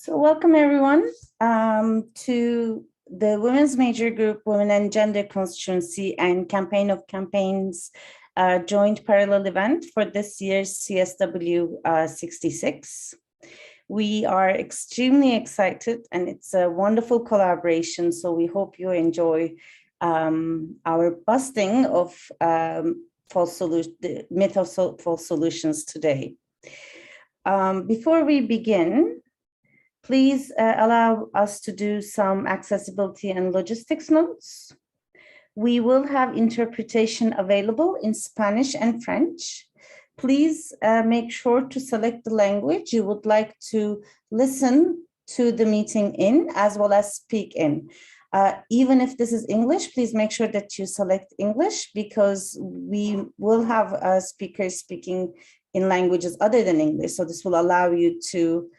So welcome everyone to the Women's Major Group, Women and Gender Constituency and Campaign of Campaigns joint parallel event for this year's CSW66. We are extremely excited and it's a wonderful collaboration. So we hope you enjoy our busting of the myth of false solutions today. Before we begin, please allow us to do some accessibility and logistics notes. We will have interpretation available in Spanish and French. Please make sure to select the language you would like to listen to the meeting in, as well as speak in. Even if this is English, please make sure that you select English, because we will have speakers speaking in languages other than English. So this will allow you to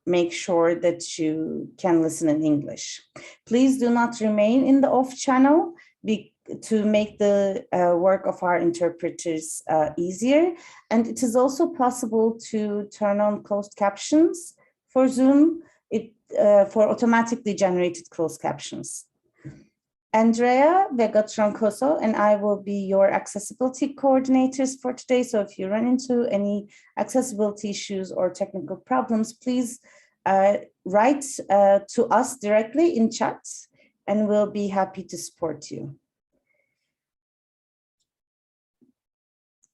make sure that you can listen in English. Please do not remain in the off channel to make the work of our interpreters easier. And it is also possible to turn on closed captions for Zoom, for automatically generated closed captions. Andrea Vega-Troncoso and I will be your accessibility coordinators for today. So if you run into any accessibility issues or technical problems, please write to us directly in chat and we'll be happy to support you.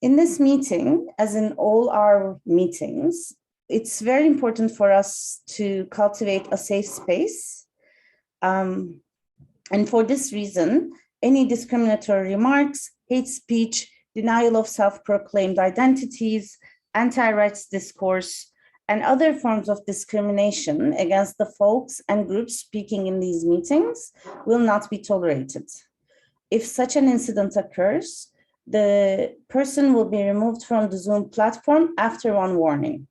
In this meeting, as in all our meetings, it's very important for us to cultivate a safe space. And for this reason, any discriminatory remarks, hate speech, denial of self-proclaimed identities, anti-rights discourse, and other forms of discrimination against the folks and groups speaking in these meetings will not be tolerated. If such an incident occurs, the person will be removed from the Zoom platform after one warning.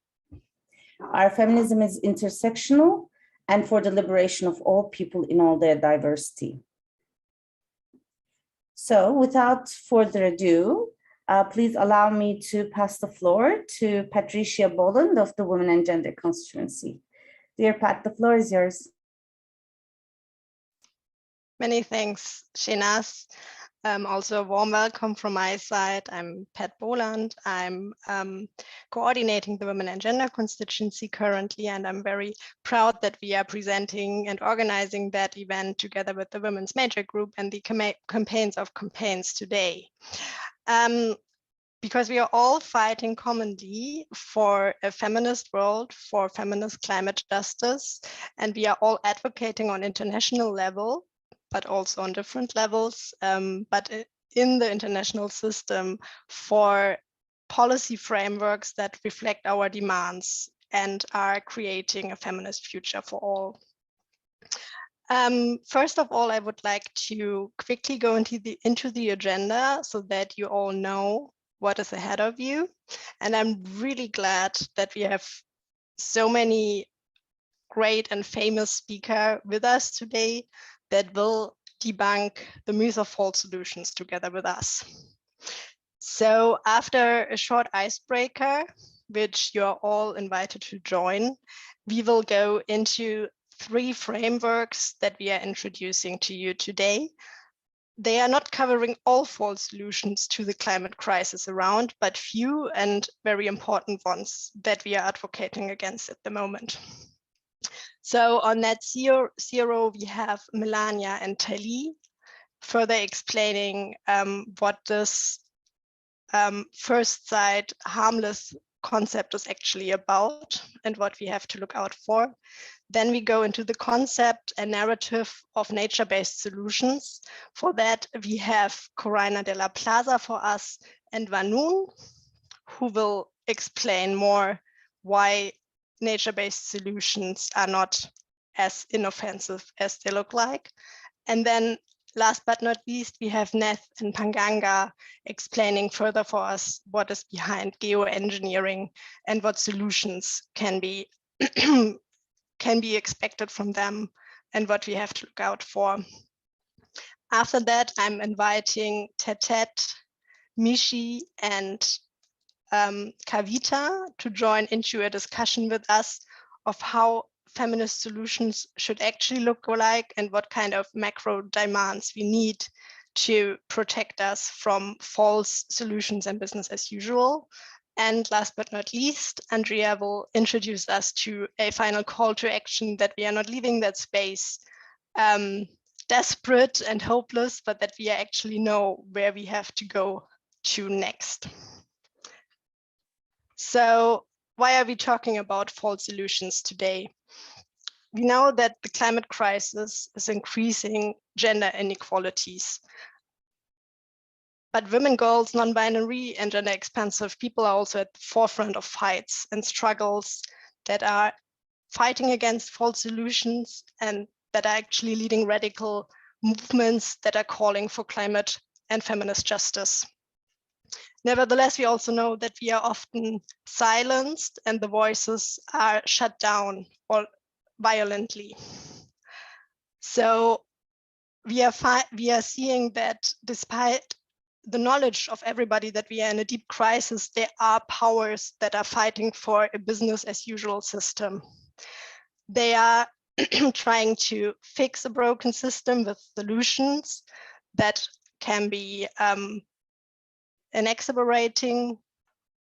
Our feminism is intersectional and for the liberation of all people in all their diversity. So without further ado, please allow me to pass the floor to Patricia Boland of the Women and Gender Constituency. Dear Pat, the floor is yours. Many thanks, Shinaz. Also a warm welcome from my side. I'm Pat Boland. I'm coordinating the Women and Gender Constituency currently, and I'm very proud that we are presenting and organizing that event together with the Women's Major Group and the Campaigns of Campaigns today. Because we are all fighting commonly for a feminist world, for feminist climate justice, and we are all advocating on international level, but also on different levels, but in the international system for policy frameworks that reflect our demands and are creating a feminist future for all. First of all, I would like to quickly go into the agenda so that you all know what is ahead of you. And I'm really glad that we have so many great and famous speakers with us today that will debunk the myth of false solutions together with us. So after a short icebreaker, which you're all invited to join, we will go into 3 frameworks that we are introducing to you today. They are not covering all false solutions to the climate crisis around, but few and very important ones that we are advocating against at the moment. So on net zero, we have Melania and Tali further explaining what this first sight harmless concept is actually about and what we have to look out for. Then we go into the concept and narrative of nature-based solutions. For that, we have Corina de la Plaza for us and Vanun, who will explain more why nature-based solutions are not as inoffensive as they look like. And then last but not least, we have Neth and Panganga explaining further for us what is behind geoengineering and what solutions can be expected from them and what we have to look out for. After that, I'm inviting Tetet, Mishi, and Kavita to join into a discussion with us of how feminist solutions should actually look like and what kind of macro demands we need to protect us from false solutions and business as usual. And last but not least, Andrea will introduce us to a final call to action that we are not leaving that space desperate and hopeless, but that we actually know where we have to go to next. So why are we talking about false solutions today? We know that the climate crisis is increasing gender inequalities. But women, girls, non-binary, and gender expansive people are also at the forefront of fights and struggles that are fighting against false solutions and that are actually leading radical movements that are calling for climate and feminist justice. Nevertheless, we also know that we are often silenced and the voices are shut down or violently. So we are seeing that despite the knowledge of everybody that we are in a deep crisis, there are powers that are fighting for a business as usual system. They are trying to fix a broken system with solutions that can be exacerbating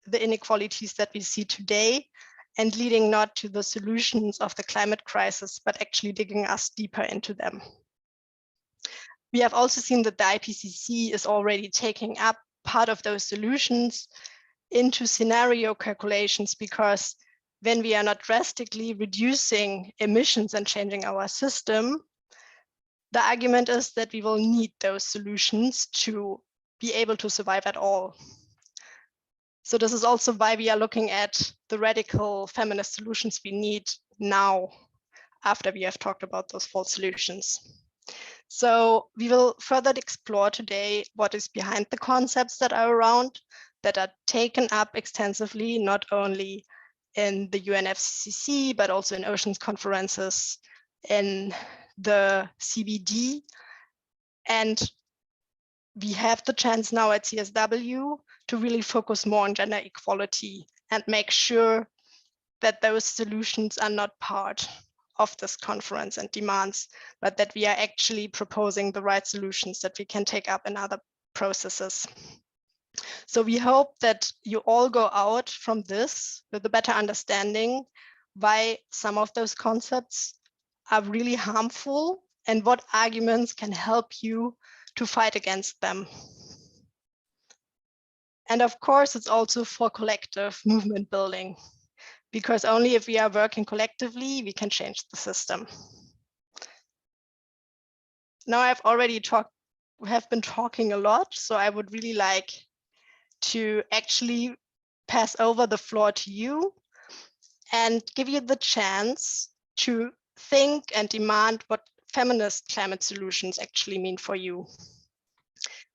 the inequalities that we see today and leading not to the solutions of the climate crisis, but actually digging us deeper into them. We have also seen that the IPCC is already taking up part of those solutions into scenario calculations, because when we are not drastically reducing emissions and changing our system, the argument is that we will need those solutions to be able to survive at all. So this is also why we are looking at the radical feminist solutions we need now, after we have talked about those false solutions. So we will further explore today what is behind the concepts that are around, that are taken up extensively, not only in the UNFCCC, but also in oceans conferences, in the CBD. And we have the chance now at CSW to really focus more on gender equality and make sure that those solutions are not part of this conference and demands, but that we are actually proposing the right solutions that we can take up in other processes. So we hope that you all go out from this with a better understanding why some of those concepts are really harmful and what arguments can help you to fight against them. And of course, it's also for collective movement building, because only if we are working collectively, we can change the system. Now I've already been talking a lot, so I would really like to actually pass over the floor to you and give you the chance to think and demand what feminist climate solutions actually mean for you.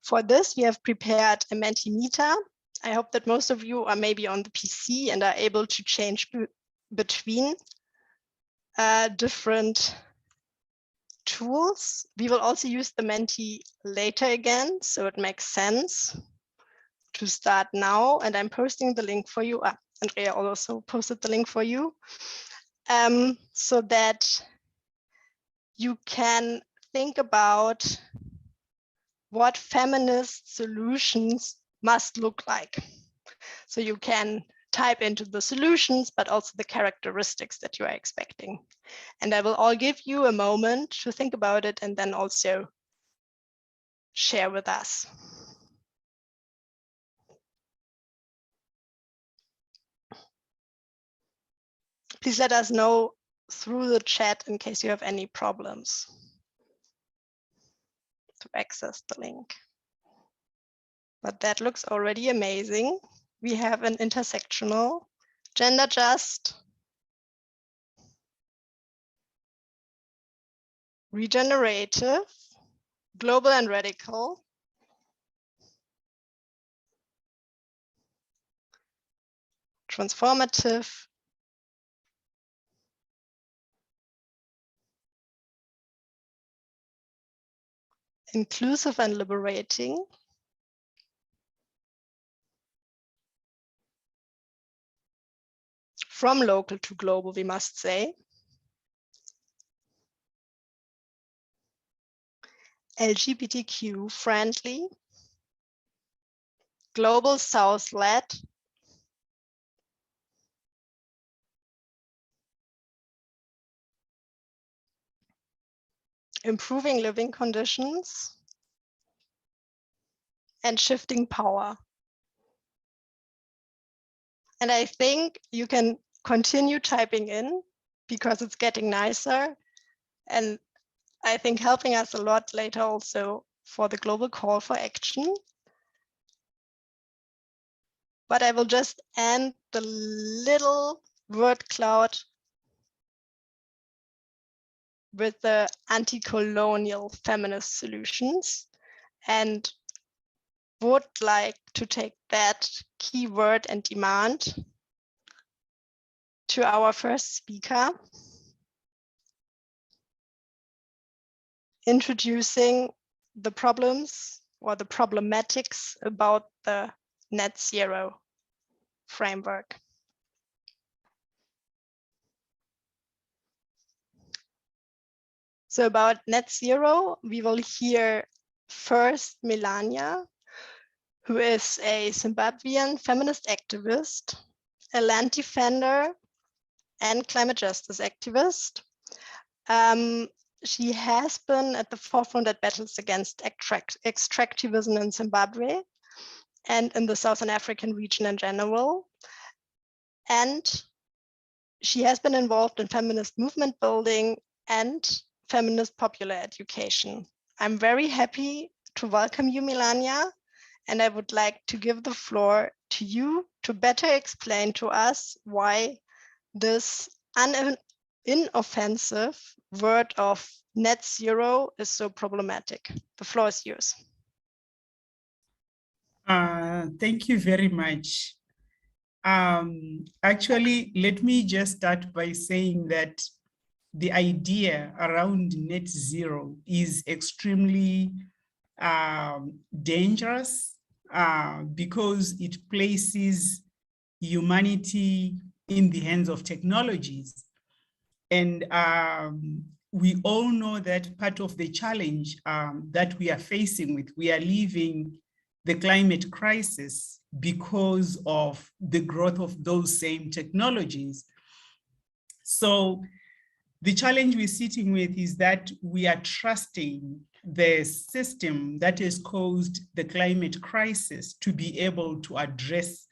For this, we have prepared a Mentimeter. I hope that most of you are maybe on the PC and are able to change between different tools. We will also use the Menti later again, so it makes sense to start now. And I'm posting the link for you. Andrea also posted the link for you, so that you can think about what feminist solutions must look like. So you can type into the solutions, but also the characteristics that you are expecting. And I will all give you a moment to think about it and then also share with us. Please let us know through the chat in case you have any problems to access the link. But that looks already amazing. We have an intersectional, gender just, regenerative, global and radical, transformative, inclusive and liberating, from local to global, we must say. LGBTQ friendly, global South led, improving living conditions, and shifting power. And I think you can continue typing in because it's getting nicer. And I think helping us a lot later also for the global call for action. But I will just end the little word cloud with the anti-colonial feminist solutions, and would like to take that keyword and demand to our first speaker, introducing the problems or the problematics about the net zero framework. So about net zero, we will hear first Melania, who is a Zimbabwean feminist activist, a land defender, and climate justice activist. She has been at the forefront at battles against extractivism in Zimbabwe and in the Southern African region in general. And she has been involved in feminist movement building and feminist popular education. I'm very happy to welcome you, Melania, and I would like to give the floor to you to better explain to us why this inoffensive word of net zero is so problematic. The floor is yours. Thank you very much. Actually, let me just start by saying that the idea around net zero is extremely dangerous because it places humanity in the hands of technologies. And we all know that part of the challenge that we are facing with, we are living the climate crisis because of the growth of those same technologies. So the challenge we're sitting with is that we are trusting the system that has caused the climate crisis to be able to address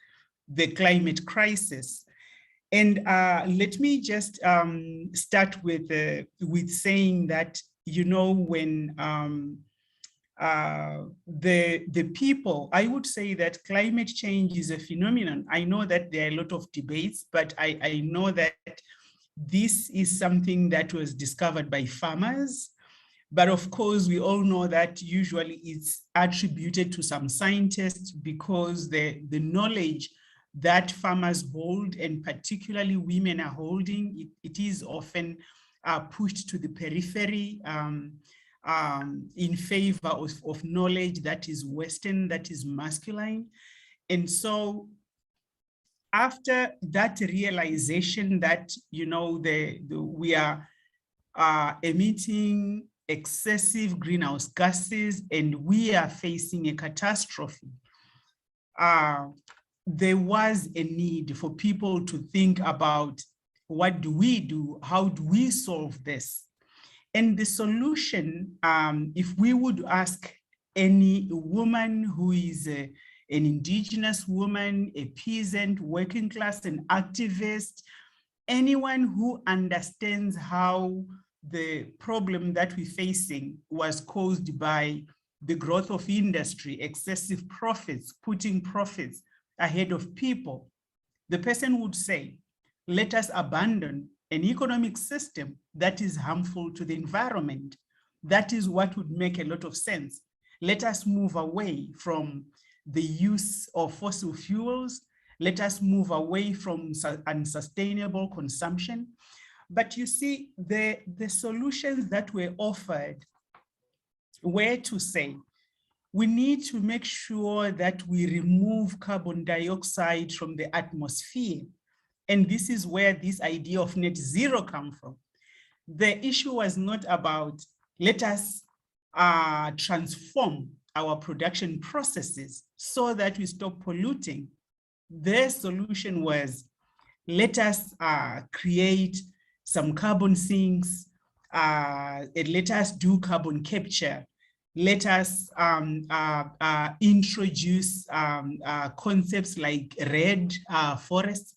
the climate crisis. And let me just start with saying that, you know, when the people, I would say that climate change is a phenomenon. I know that there are a lot of debates, but I know that this is something that was discovered by farmers. But of course, we all know that usually it's attributed to some scientists because the knowledge that farmers hold, and particularly women are holding, it is often pushed to the periphery in favor of knowledge that is Western, that is masculine. And so after that realization that, you know, we are emitting excessive greenhouse gases and we are facing a catastrophe, there was a need for people to think about what do we do? How do we solve this? And the solution, if we would ask any woman who is an indigenous woman, a peasant, working class, an activist, anyone who understands how the problem that we're facing was caused by the growth of industry, excessive profits, putting profits ahead of people, the person would say, let us abandon an economic system that is harmful to the environment. That is what would make a lot of sense. Let us move away from the use of fossil fuels. Let us move away from unsustainable consumption. But you see, the solutions that were offered were to say, we need to make sure that we remove carbon dioxide from the atmosphere. And this is where this idea of net zero comes from. The issue was not about, let us transform our production processes so that we stop polluting. Their solution was, let us create some carbon sinks, and let us do carbon capture. Let us introduce concepts like red forests.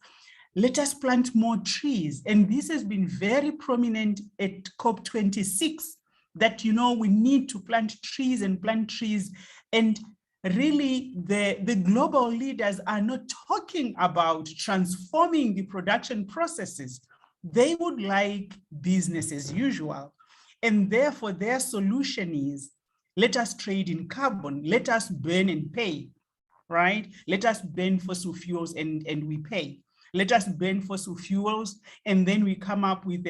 Let us plant more trees. And this has been very prominent at COP26, that, you know, we need to plant trees and plant trees. And really, the global leaders are not talking about transforming the production processes. They would like business as usual. And therefore, their solution is, let us trade in carbon, let us burn and pay, right? Let us burn fossil fuels and we pay. Let us burn fossil fuels, and then we come up with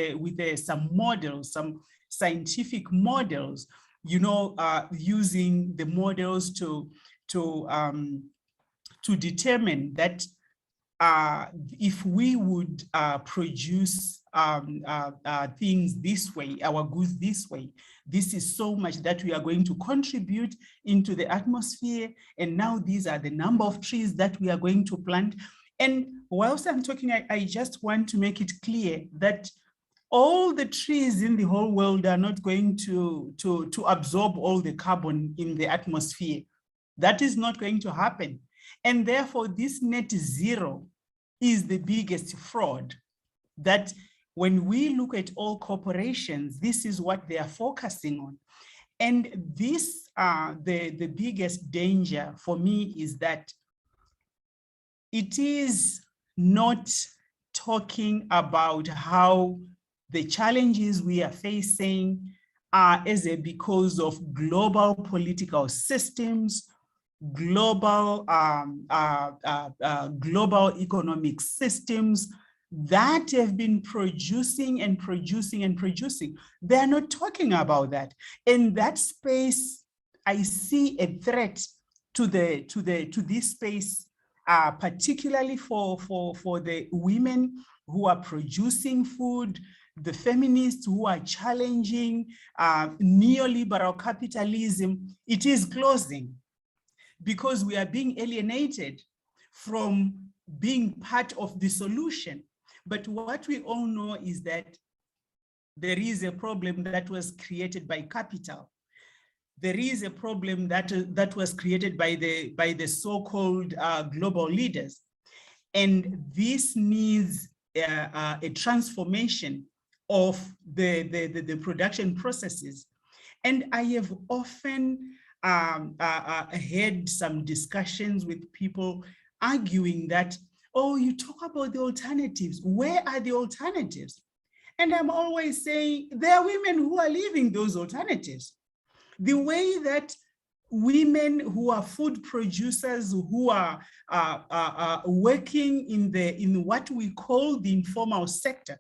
some models, some scientific models, you know, using the models to determine that if we would produce things this way, our goods this way, this is so much that we are going to contribute into the atmosphere. And now these are the number of trees that we are going to plant. And whilst I'm talking, I just want to make it clear that all the trees in the whole world are not going to absorb all the carbon in the atmosphere. That is not going to happen. And therefore, this net zero is the biggest fraud. That when we look at all corporations, this is what they are focusing on. And this, the biggest danger for me is that it is not talking about how the challenges we are facing are because of global political systems, global economic systems that have been producing and producing and producing. They are not talking about that. In that space, I see a threat to this space, particularly for the women who are producing food, the feminists who are challenging neoliberal capitalism. It is closing, because we are being alienated from being part of the solution. But what we all know is that there is a problem that was created by capital. There is a problem that was created by the so-called global leaders. And this needs a transformation of the production processes. And I have often had some discussions with people arguing that, oh, you talk about the alternatives. Where are the alternatives? And I'm always saying there are women who are living those alternatives. The way that women who are food producers, who are working in what we call the informal sector,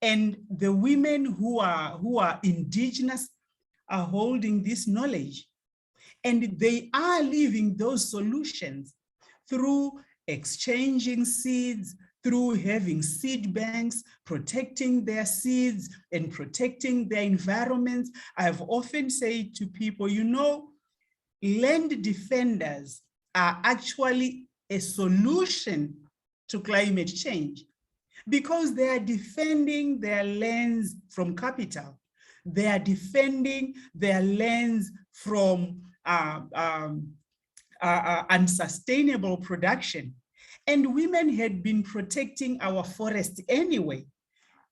and the women who are indigenous are holding this knowledge. And they are living those solutions through exchanging seeds, through having seed banks, protecting their seeds and protecting their environments. I've often said to people, you know, land defenders are actually a solution to climate change, because they are defending their lands from capital. They are defending their lands from unsustainable production. And women had been protecting our forests anyway.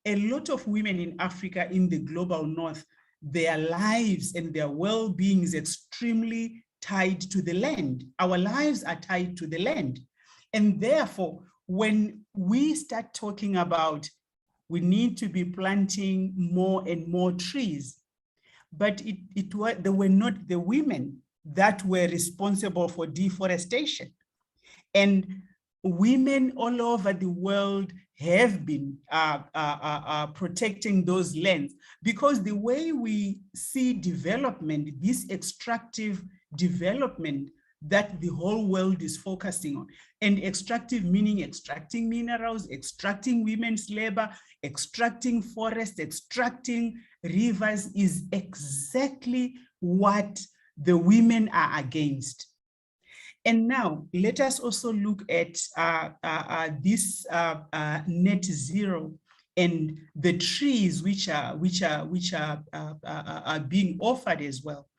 A lot of women in Africa, in the global north, their lives and their well-being is extremely tied to the land. Our lives are tied to the land. And therefore, when we start talking about we need to be planting more and more trees, but they were not the women that were responsible for deforestation. And women all over the world have been protecting those lands, because the way we see development, this extractive development, that the whole world is focusing on. And extractive meaning extracting minerals, extracting women's labor, extracting forests, extracting rivers is exactly what the women are against. And now let us also look at this net zero and the trees which are being offered as well.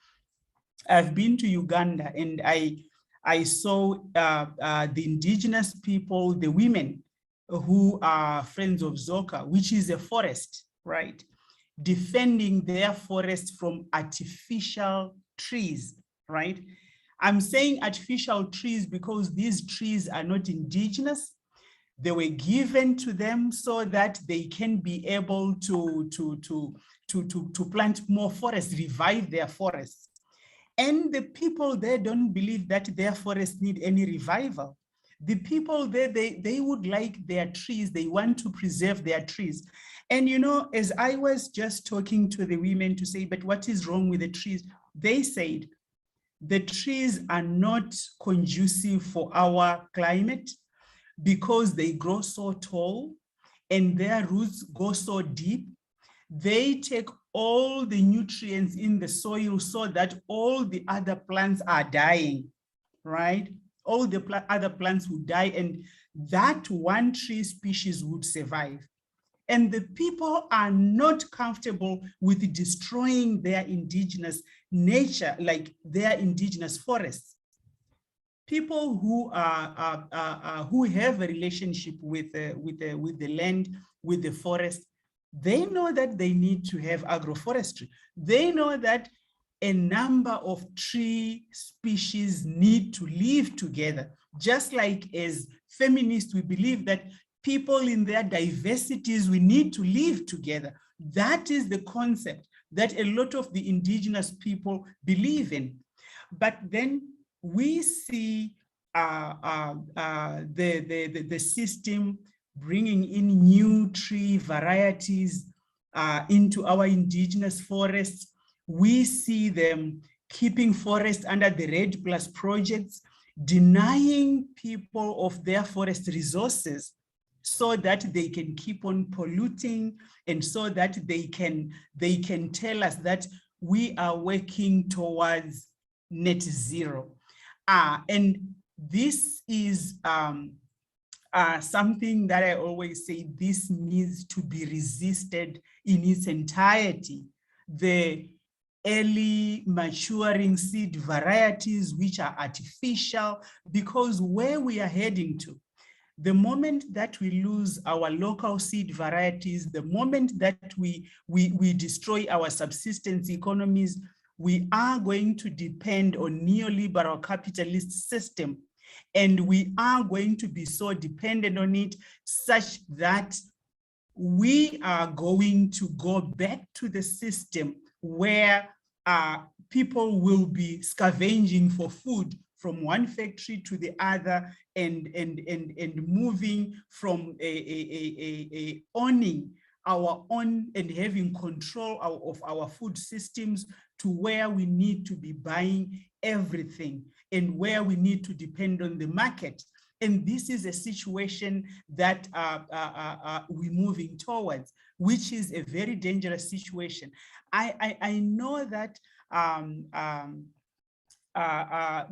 I've been to Uganda and I saw the indigenous people, the women who are friends of Zoka, which is a forest, right? Defending their forest from artificial trees, right? I'm saying artificial trees because these trees are not indigenous. They were given to them so that they can be able to plant more forests, revive their forests. And the people there don't believe that their forests need any revival. The people there, they would like their trees, they want to preserve their trees. And you know, as I was just talking to the women to say, but what is wrong with the trees? They said, the trees are not conducive for our climate because they grow so tall and their roots go so deep. They take all the nutrients in the soil so that all the other plants are dying, right? All the other plants would die and that one tree species would survive. And the people are not comfortable with destroying their indigenous nature, like their indigenous forests. People who who have a relationship with the land, with the forest, they know that they need to have agroforestry. They know that a number of tree species need to live together. Just like as feminists, we believe that people in their diversities, we need to live together. That is the concept that a lot of the indigenous people believe in. But then we see the system bringing in new tree varieties into our indigenous forests. We see them keeping forests under the REDD+ projects, denying people of their forest resources so that they can keep on polluting and so that they can tell us that we are working towards net zero. And this is something that I always say, this needs to be resisted in its entirety. The early maturing seed varieties, which are artificial, because where we are heading to, the moment that we lose our local seed varieties, the moment that we destroy our subsistence economies, we are going to depend on neoliberal capitalist system. And we are going to be so dependent on it such that we are going to go back to the system where people will be scavenging for food from one factory to the other and moving from owning our own and having control of our food systems to where we need to be buying everything and where we need to depend on the market. And this is a situation that we're moving towards, which is a very dangerous situation. I know that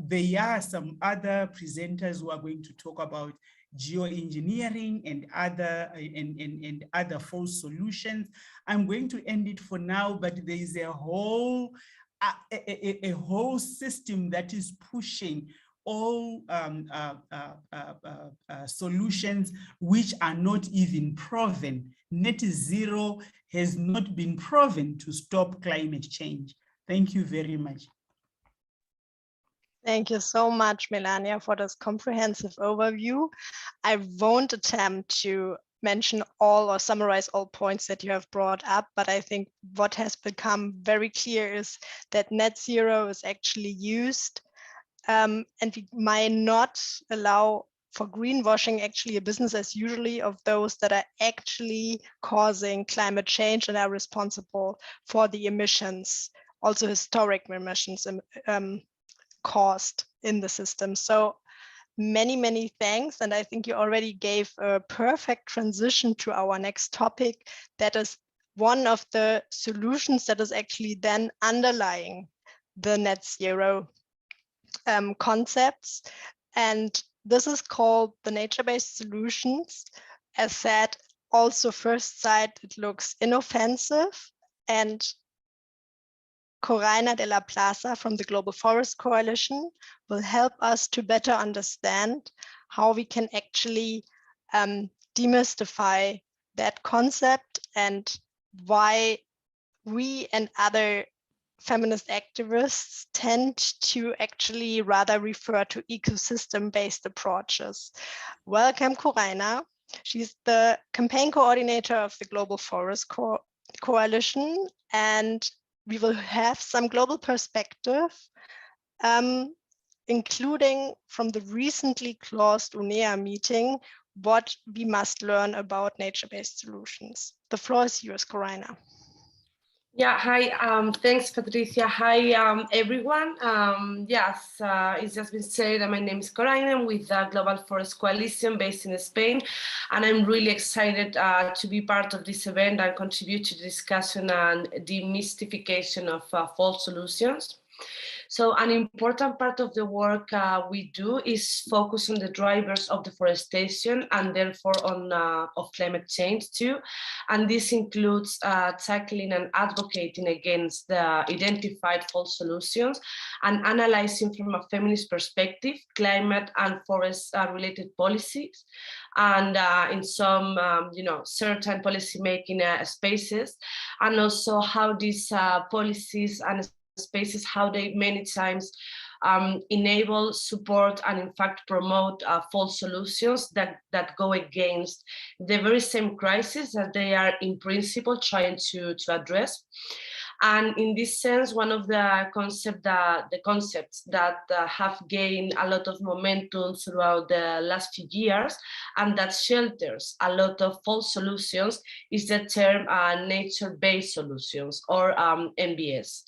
there are some other presenters who are going to talk about geoengineering and other false solutions. I'm going to end it for now, but there is a whole system that is pushing all solutions which are not even proven. Net zero has not been proven to stop climate change. Thank you very much. Thank you so much, Melania, for this comprehensive overview. I won't attempt to mention all or summarize all points that you have brought up, but I think what has become very clear is that net zero is actually used and we might not allow for greenwashing actually a business as usual of those that are actually causing climate change and are responsible for the emissions, also historic emissions caused in the system. So many, many thanks. And I think you already gave a perfect transition to our next topic. That is one of the solutions that is actually then underlying the net zero concepts. And this is called the nature-based solutions. As said, also first sight, it looks inoffensive. And Coraina de la Plaza from the Global Forest Coalition will help us to better understand how we can actually demystify that concept and why we and other feminist activists tend to actually rather refer to ecosystem-based approaches. Welcome, Coraina. She's the campaign coordinator of the Global Forest Coalition, and we will have some global perspective, including from the recently closed UNEA meeting, what we must learn about nature-based solutions. The floor is yours, Coraina. Yeah, hi, thanks, Patricia. Hi, everyone. Yes, it's just been said that my name is Coraina. I'm with the Global Forest Coalition based in Spain, and I'm really excited to be part of this event and contribute to the discussion and demystification of false solutions. So an important part of the work we do is focus on the drivers of deforestation and therefore on of climate change too. And this includes tackling and advocating against the identified false solutions and analyzing from a feminist perspective climate and forest related policies. And in some, certain policy making spaces, and also how these policies and spaces, how they many times enable, support, and in fact promote false solutions that go against the very same crisis that they are in principle trying to address. And in this sense, one of the concepts that have gained a lot of momentum throughout the last few years and that shelters a lot of false solutions is the term nature-based solutions, or NBS.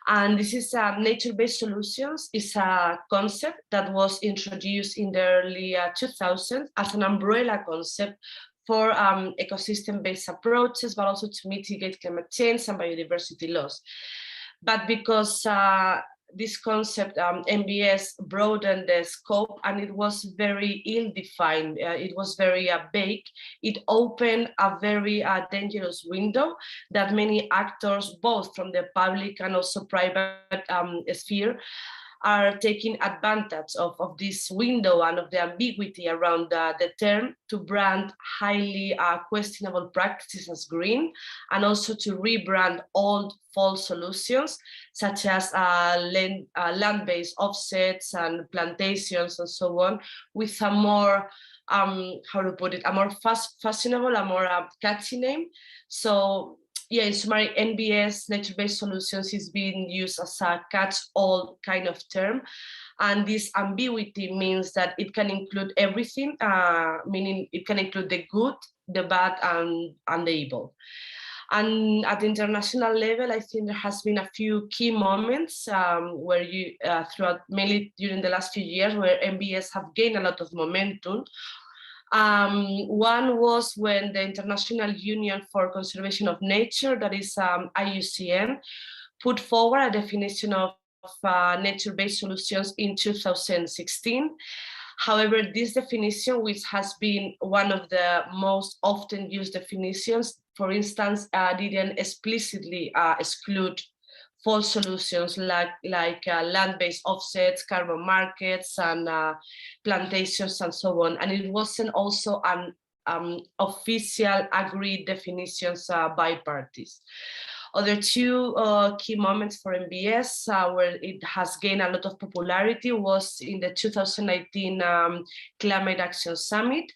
And this is nature-based solutions is a concept that was introduced in the early 2000s as an umbrella concept for ecosystem-based approaches, but also to mitigate climate change and biodiversity loss. But because this concept, NBS, broadened the scope and it was very ill-defined, it was very vague, it opened a very dangerous window that many actors, both from the public and also private sphere, are taking advantage of this window and of the ambiguity around the term to brand highly questionable practices as green, and also to rebrand old false solutions such as land-based offsets and plantations and so on, with a more how to put it, a more fashionable, a more catchy name. So yeah, in summary, NBS, nature-based solutions, is being used as a catch-all kind of term. And this ambiguity means that it can include everything, meaning it can include the good, the bad, and the evil. And at the international level, I think there has been a few key moments where throughout, mainly during the last few years, where NBS have gained a lot of momentum. One was when the International Union for Conservation of Nature, that is IUCN, put forward a definition of nature-based solutions in 2016. However, this definition, which has been one of the most often used definitions, for instance, didn't explicitly exclude false solutions like land-based offsets, carbon markets, and plantations, and so on. And it wasn't also an official agreed definitions by parties. Other two key moments for NBS where it has gained a lot of popularity was in the 2019 Climate Action Summit,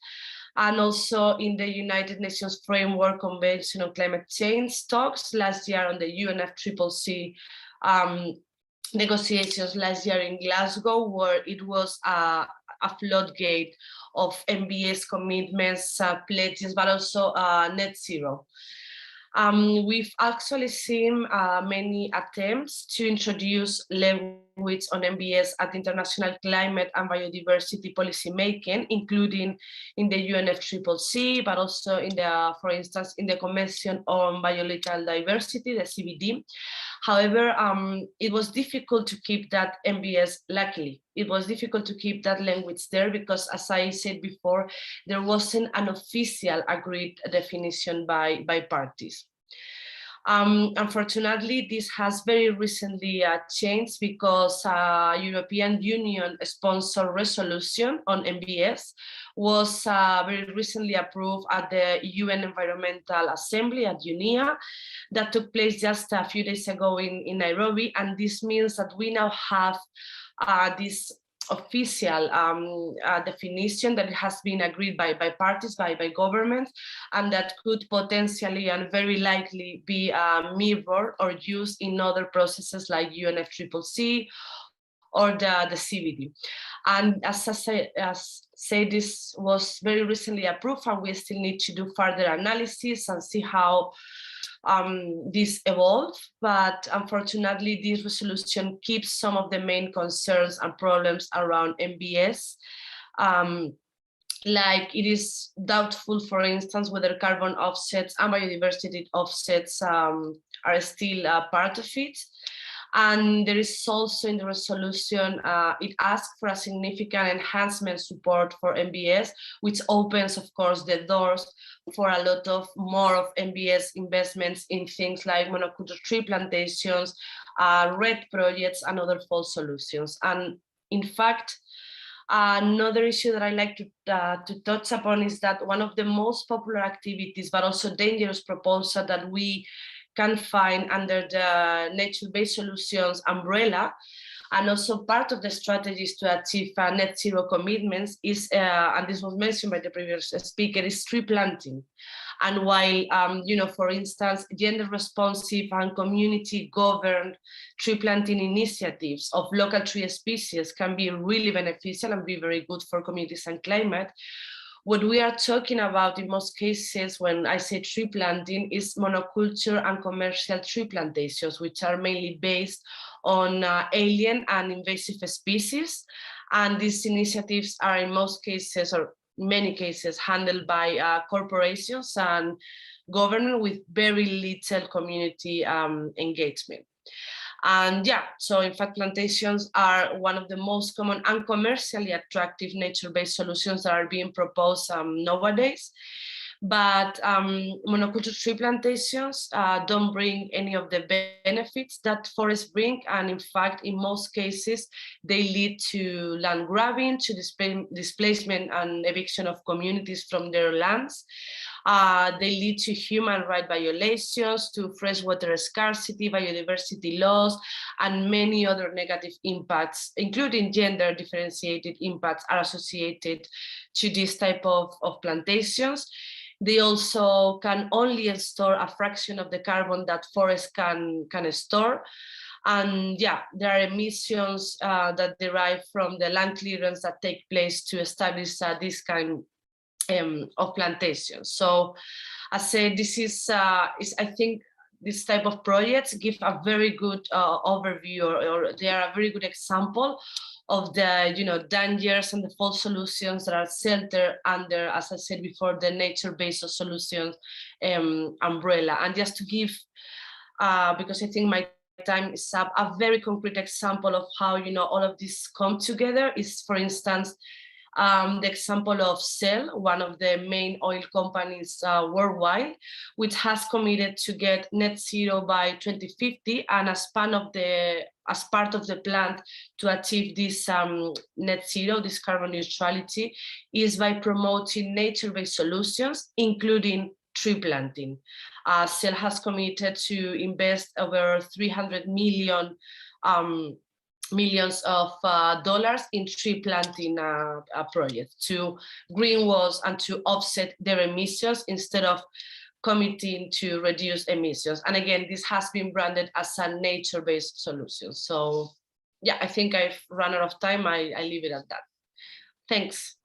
and also in the United Nations Framework Convention on Climate Change talks last year on the UNFCCC negotiations last year in Glasgow, where it was a floodgate of NBS commitments, pledges, but also net zero. We've actually seen many attempts to introduce language on MBS at international climate and biodiversity policy making, including in the UNFCCC, but also in the, for instance, in the Convention on Biological Diversity, the CBD. However, it was difficult to keep that MBS, luckily. It was difficult to keep that language there because, as I said before, there wasn't an official agreed definition by parties. Unfortunately, this has very recently changed because European Union sponsored resolution on MBS was very recently approved at the UN Environmental Assembly at UNEA that took place just a few days ago in Nairobi. And this means that we now have this official definition that has been agreed by parties, by governments, and that could potentially and very likely be mirrored or used in other processes like UNFCCC or the CBD. And as I say, this was very recently approved, and we still need to do further analysis and see how this evolved, but unfortunately this resolution keeps some of the main concerns and problems around MBS. Like it is doubtful, for instance, whether carbon offsets and biodiversity offsets are still part of it. And there is also in the resolution, it asks for a significant enhancement support for MBS, which opens, of course, the doors for a lot of more of MBS investments in things like monoculture tree plantations, RED projects, and other fall solutions. And in fact, another issue that I like to touch upon is that one of the most popular activities, but also dangerous proposal that we can find under the nature-based solutions umbrella, and also part of the strategies to achieve net zero commitments is, and this was mentioned by the previous speaker, is tree planting. And while, you know, for instance, gender responsive and community governed tree planting initiatives of local tree species can be really beneficial and be very good for communities and climate, what we are talking about in most cases when I say tree planting is monoculture and commercial tree plantations, which are mainly based on alien and invasive species. And these initiatives are in most cases, or many cases, handled by corporations and government with very little community engagement. And yeah, so in fact, plantations are one of the most common and commercially attractive nature-based solutions that are being proposed nowadays. But monoculture tree plantations don't bring any of the benefits that forests bring. And in fact, in most cases, they lead to land grabbing, to displacement and eviction of communities from their lands. They lead to human rights violations, to freshwater scarcity, biodiversity loss, and many other negative impacts, including gender differentiated impacts, are associated to this type of plantations. They also can only store a fraction of the carbon that forests can store. And yeah, there are emissions that derive from the land clearance that take place to establish this kind of plantations. So I said, this is I think this type of projects give a very good overview, or they are a very good example of the, you know, dangers and the false solutions that are centered under, as I said before, the nature-based solutions umbrella. And just to give, because I think my time is up, a very concrete example of how, you know, all of this come together is, for instance, the example of Shell, one of the main oil companies worldwide, which has committed to get net zero by 2050, and as part of the plan to achieve this net zero, this carbon neutrality, is by promoting nature-based solutions, including tree planting. Shell has committed to invest over $300 millions of dollars in tree planting projects to greenwash and to offset their emissions instead of committing to reduce emissions. And again, this has been branded as a nature-based solution. So yeah, I think I've run out of time. I leave it at that. Thanks.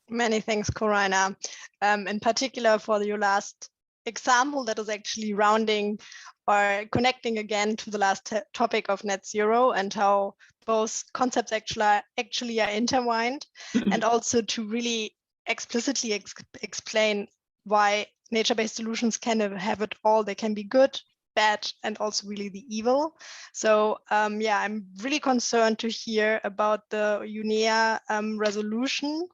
Many thanks, Corina. In particular for your last example that is actually rounding or connecting again to the last topic of net zero and how both concepts actually are intertwined, and also to really explicitly explain why nature-based solutions can have it all. They can be good, bad, and also really the evil. So yeah, I'm really concerned to hear about the UNEA resolution,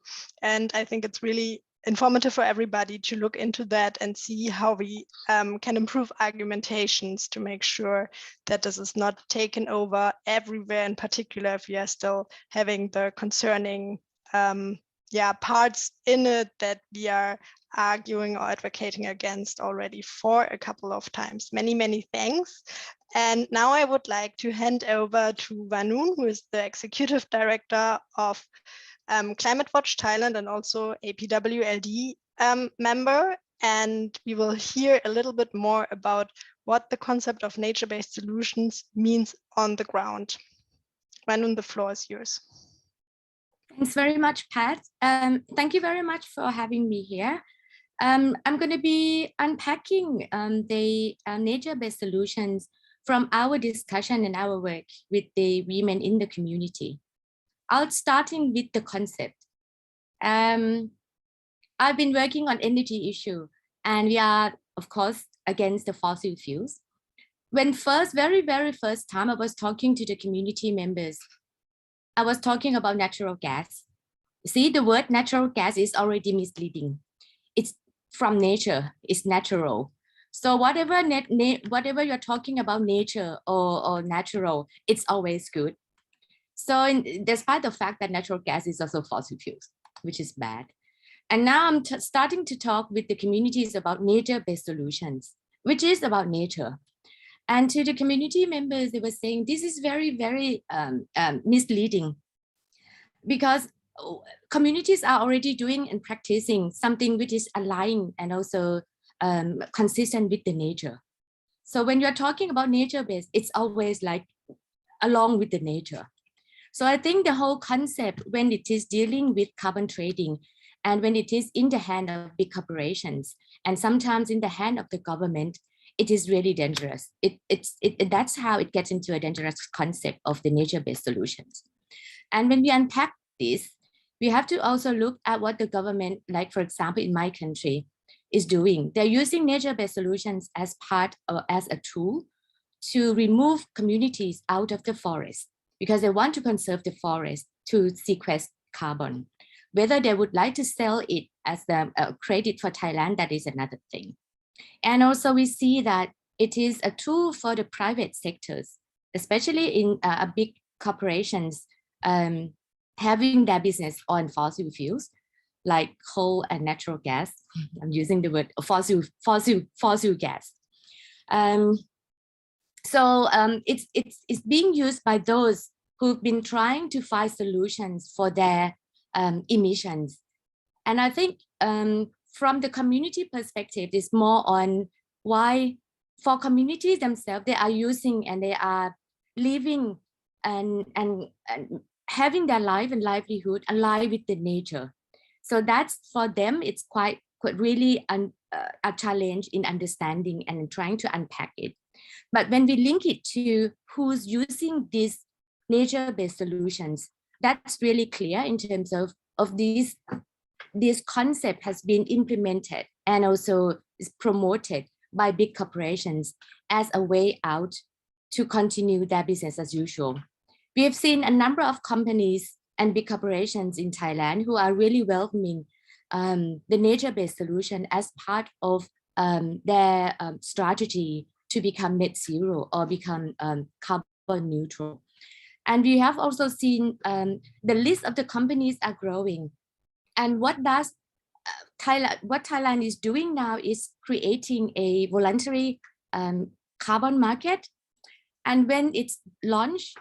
and I think it's really informative for everybody to look into that and see how we can improve argumentations to make sure that this is not taken over everywhere, in particular if we are still having the concerning parts in it that we are arguing or advocating against already for a couple of times. Many, many thanks. And now I would like to hand over to Vanoon, who is the Executive Director of Climate Watch Thailand and also a PWLD member. And we will hear a little bit more about what the concept of nature-based solutions means on the ground. Vanoon, the floor is yours. Thanks very much, Pat. Thank you very much for having me here. I'm going to be unpacking the nature-based solutions from our discussion and our work with the women in the community. I'll starting with the concept. I've been working on energy issue, and we are, of course, against the fossil fuels. When very first time I was talking to the community members, I was talking about natural gas. See, the word natural gas is already misleading. It's from nature, it's natural. So whatever you're talking about nature or natural, it's always good. So despite the fact that natural gas is also fossil fuels, which is bad. And now I'm starting to talk with the communities about nature-based solutions, which is about nature. And to the community members, they were saying this is very misleading, because communities are already doing and practicing something which is aligned and also consistent with the nature. So when you're talking about nature-based, it's always like along with the nature. So I think the whole concept, when it is dealing with carbon trading, and when it is in the hand of big corporations, and sometimes in the hand of the government, it is really dangerous. That's how it gets into a dangerous concept of the nature-based solutions. And when we unpack this, we have to also look at what the government, like for example, in my country, is doing. They're using nature-based solutions as part or as a tool to remove communities out of the forest, because they want to conserve the forest to sequester carbon. Whether they would like to sell it as the credit for Thailand, that is another thing. And also we see that it is a tool for the private sectors, especially in big corporations having their business on fossil fuels, like coal and natural gas. I'm using the word fossil gas. It's being used by those who've been trying to find solutions for their emissions. And I think from the community perspective, it's more on why for communities themselves, they are using and they are living and having their life and livelihood aligned with the nature. So that's for them, it's quite really a challenge in understanding and trying to unpack it. But when we link it to who's using these nature-based solutions, that's really clear in terms of this concept has been implemented and also is promoted by big corporations as a way out to continue their business as usual. We have seen a number of companies and big corporations in Thailand who are really welcoming the nature-based solution as part of their strategy to become net zero or become carbon neutral. And we have also seen the list of the companies are growing. And what Thailand is doing now is creating a voluntary carbon market. And when it's launched,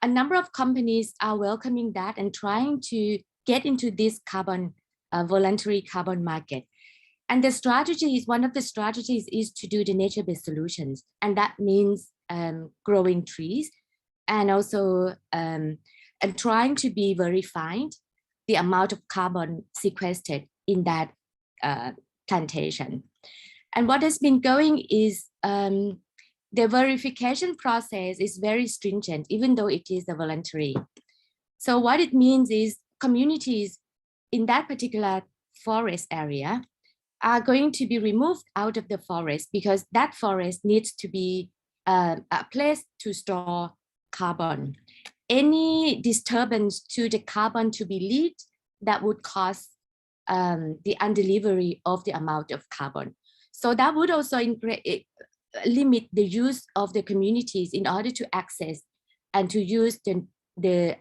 a number of companies are welcoming that and trying to get into this voluntary carbon market. And the strategy is, one of the strategies is to do the nature-based solutions. And that means growing trees and also and trying to be verified the amount of carbon sequestered in that plantation. And what has been going is the verification process is very stringent, even though it is a voluntary. So what it means is communities in that particular forest area are going to be removed out of the forest because that forest needs to be a place to store carbon. Any disturbance to the carbon to be leaked, that would cause the undelivery of the amount of carbon. So that would also limit the use of the communities in order to access and to use the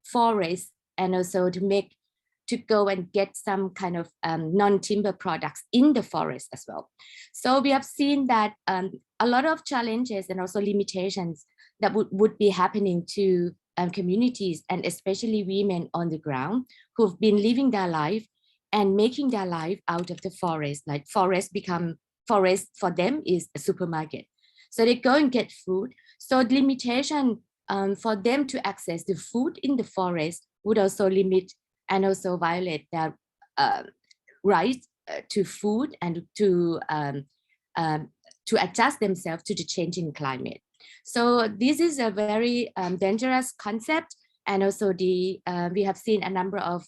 forest, and also to go and get some kind of non-timber products in the forest as well. So we have seen that a lot of challenges and also limitations that would be happening to communities, and especially women on the ground who've been living their life and making their life out of the forest. Like forest for them is a supermarket. So they go and get food. So the limitation for them to access the food in the forest would also limit and also violate their right to food and to adjust themselves to the changing climate. So this is a very dangerous concept. And also we have seen a number of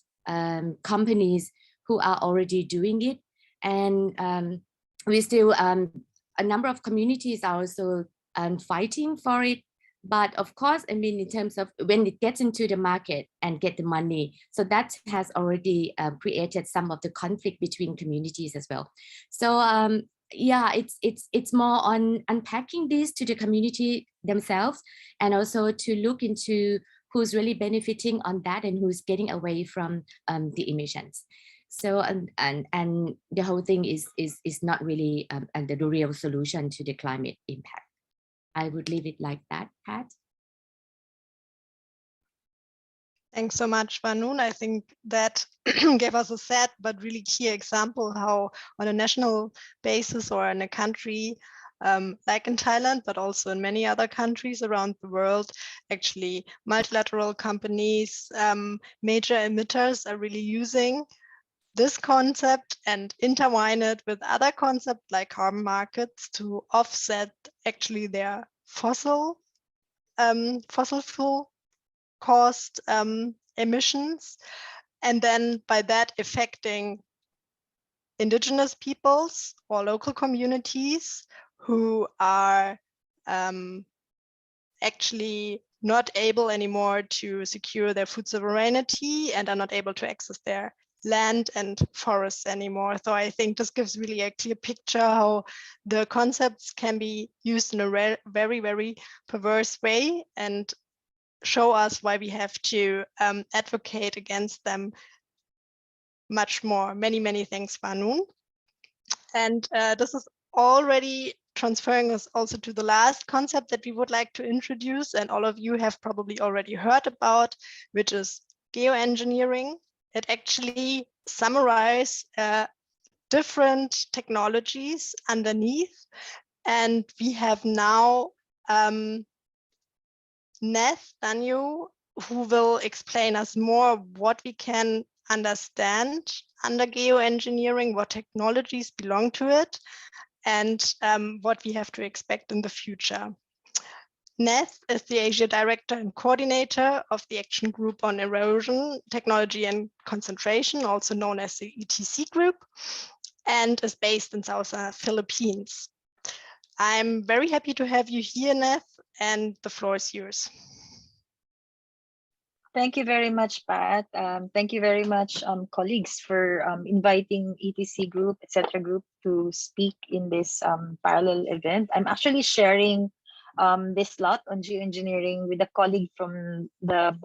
companies who are already doing it. And we still, a number of communities are also fighting for it. But of course, I mean, in terms of when it gets into the market and get the money, so that has already created some of the conflict between communities as well. So yeah, it's more on unpacking this to the community themselves, and also to look into who's really benefiting on that and who's getting away from the emissions. So and the whole thing is not really the real solution to the climate impact. I would leave it like that, Pat. Thanks so much, Vanun. I think that gave us a sad but really clear example how on a national basis or in a country like in Thailand, but also in many other countries around the world, actually multilateral companies, major emitters are really using this concept and intertwine it with other concepts like carbon markets to offset actually their fossil fuel caused emissions, and then by that affecting indigenous peoples or local communities who are actually not able anymore to secure their food sovereignty and are not able to access their land and forests anymore. So I think this gives really a clear picture how the concepts can be used in a very, very perverse way, and show us why we have to advocate against them much more. Many, many thanks, Vanun. And this is already transferring us also to the last concept that we would like to introduce, and all of you have probably already heard about, which is geoengineering. It actually summarizes different technologies underneath, and we have now Neth Danyu, who will explain us more what we can understand under geoengineering, what technologies belong to it, and what we have to expect in the future. Neth is the Asia Director and Coordinator of the Action Group on Erosion, Technology and Concentration, also known as the ETC Group, and is based in South Philippines. I'm very happy to have you here, Neth, and the floor is yours. Thank you very much, Pat. Thank you very much, colleagues, for inviting ETC Group, etc. Group to speak in this parallel event. I'm actually sharing this slot on geoengineering with a colleague from the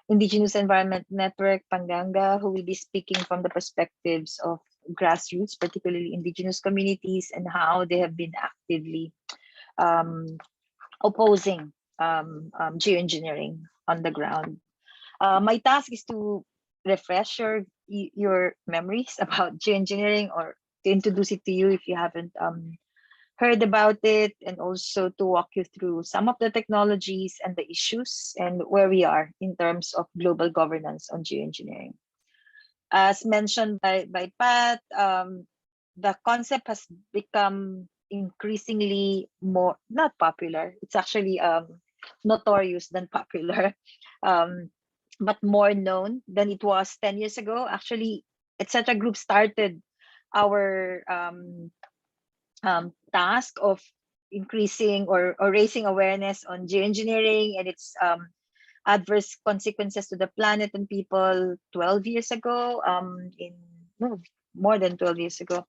Indigenous Environment Network, Panganga, who will be speaking from the perspectives of grassroots, particularly indigenous communities, and how they have been actively opposing geoengineering on the ground. My task is to refresh your memories about geoengineering, or to introduce it to you if you haven't heard about it, and also to walk you through some of the technologies and the issues and where we are in terms of global governance on geoengineering. As mentioned by Pat, the concept has become increasingly more not popular. It's actually notorious than popular, um, but more known than it was 10 years ago. Actually, etc. Group started our task of increasing or raising awareness on geoengineering and its adverse consequences to the planet and people 12 years ago, in no, more than 12 years ago.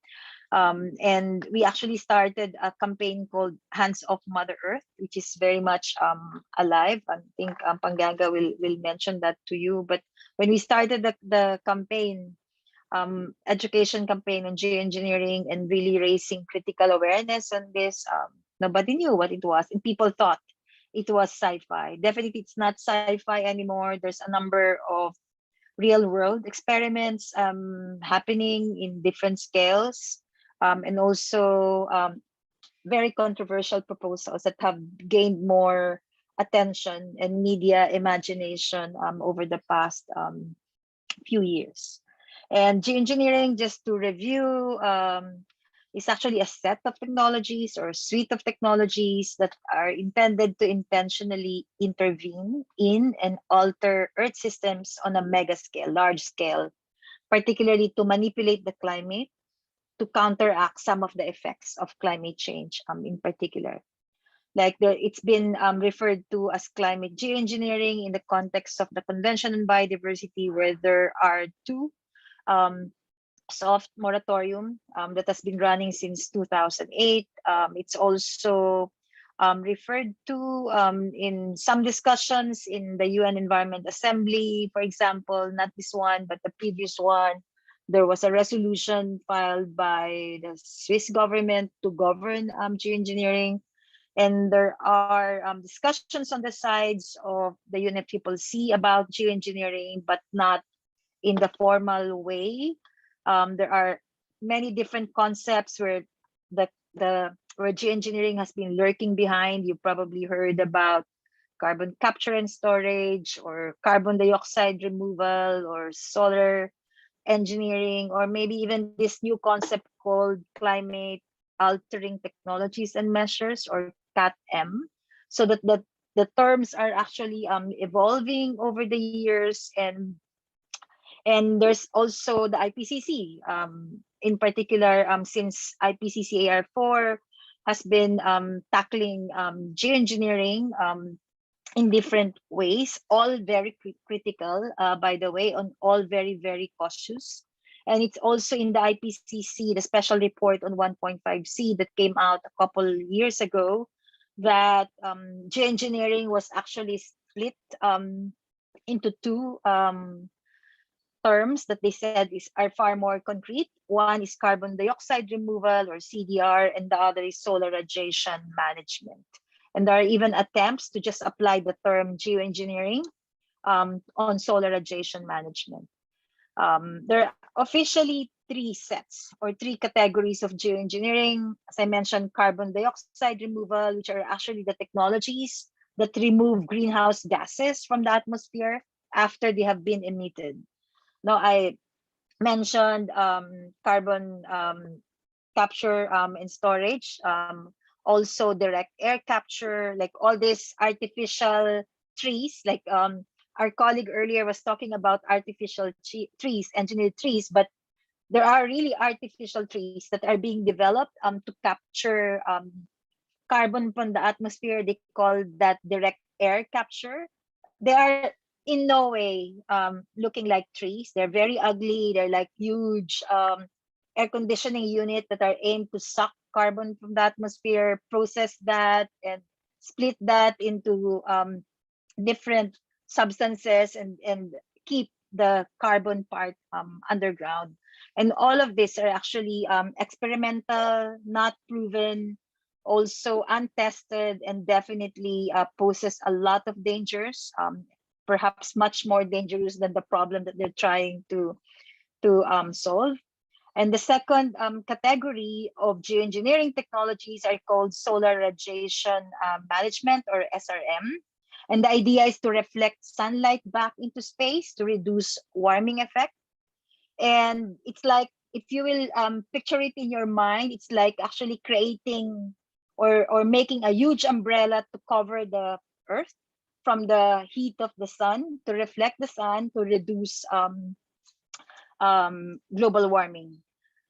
And we actually started a campaign called Hands Off Mother Earth, which is very much alive. I think Panganga will mention that to you. But when we started the campaign, education campaign on geoengineering and really raising critical awareness on this, nobody knew what it was, and people thought it was sci-fi. Definitely, it's not sci-fi anymore. There's a number of real-world experiments happening in different scales, and also very controversial proposals that have gained more attention and media imagination over the past few years. And geoengineering, just to review, is actually a set of technologies or a suite of technologies that are intended to intentionally intervene in and alter Earth systems on a mega scale, large scale, particularly to manipulate the climate, to counteract some of the effects of climate change in particular. Like it's been referred to as climate geoengineering in the context of the Convention on Biodiversity, where there are two soft moratorium that has been running since 2008. It's also referred to in some discussions in the UN Environment Assembly, for example, not this one, but the previous one. There was a resolution filed by the Swiss government to govern geoengineering. And there are discussions on the sides of the UNFCCC about geoengineering, but not in the formal way. There are many different concepts where where geoengineering has been lurking behind. You probably heard about carbon capture and storage, or carbon dioxide removal, or solar engineering, or maybe even this new concept called climate altering technologies and measures, or CAT-M. So that the terms are actually evolving over the years, and there's also the IPCC, in particular, since IPCC AR4 has been tackling geoengineering in different ways, all very critical, by the way, on all very, very cautious. And it's also in the IPCC, the special report on 1.5C that came out a couple years ago, that geoengineering was actually split into two terms that they said are far more concrete. One is carbon dioxide removal, or CDR, and the other is solar radiation management. And there are even attempts to just apply the term geoengineering on solar radiation management. There are officially three sets or three categories of geoengineering. As I mentioned, carbon dioxide removal, which are actually the technologies that remove greenhouse gases from the atmosphere after they have been emitted. Now, I mentioned carbon capture and storage, also direct air capture, like all these artificial trees, like our colleague earlier was talking about artificial trees, engineered trees, but there are really artificial trees that are being developed to capture carbon from the atmosphere. They call that direct air capture. They are in no way looking like trees. They're very ugly. They're like huge air conditioning unit that are aimed to suck carbon from the atmosphere, process that, and split that into different substances, and keep the carbon part underground. And all of these are actually experimental, not proven, also untested, and definitely poses a lot of dangers, perhaps much more dangerous than the problem that they're trying to solve. And the second category of geoengineering technologies are called solar radiation management, or SRM. And the idea is to reflect sunlight back into space to reduce warming effect. And it's like if you will picture it in your mind, it's like actually creating or making a huge umbrella to cover the earth from the heat of the sun, to reflect the sun, to reduce global warming.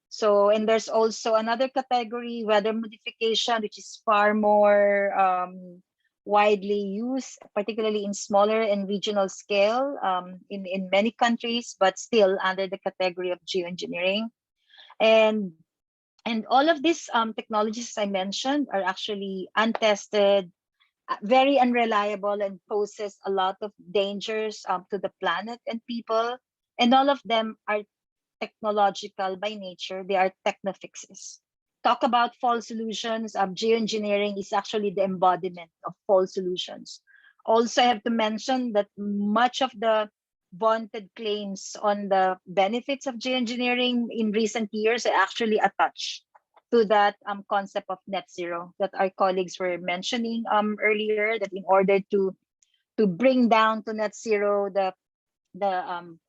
So, and there's also another category, weather modification, which is far more widely used, particularly in smaller and regional scale in many countries, but still under the category of geoengineering. And all of these technologies I mentioned are actually untested, very unreliable, and poses a lot of dangers to the planet and people. And all of them are technological by nature. They are technofixes. Talk about false solutions. Geoengineering is actually the embodiment of false solutions. Also, I have to mention that much of the vaunted claims on the benefits of geoengineering in recent years are actually attached to that concept of net zero that our colleagues were mentioning earlier, that in order to bring down to net zero the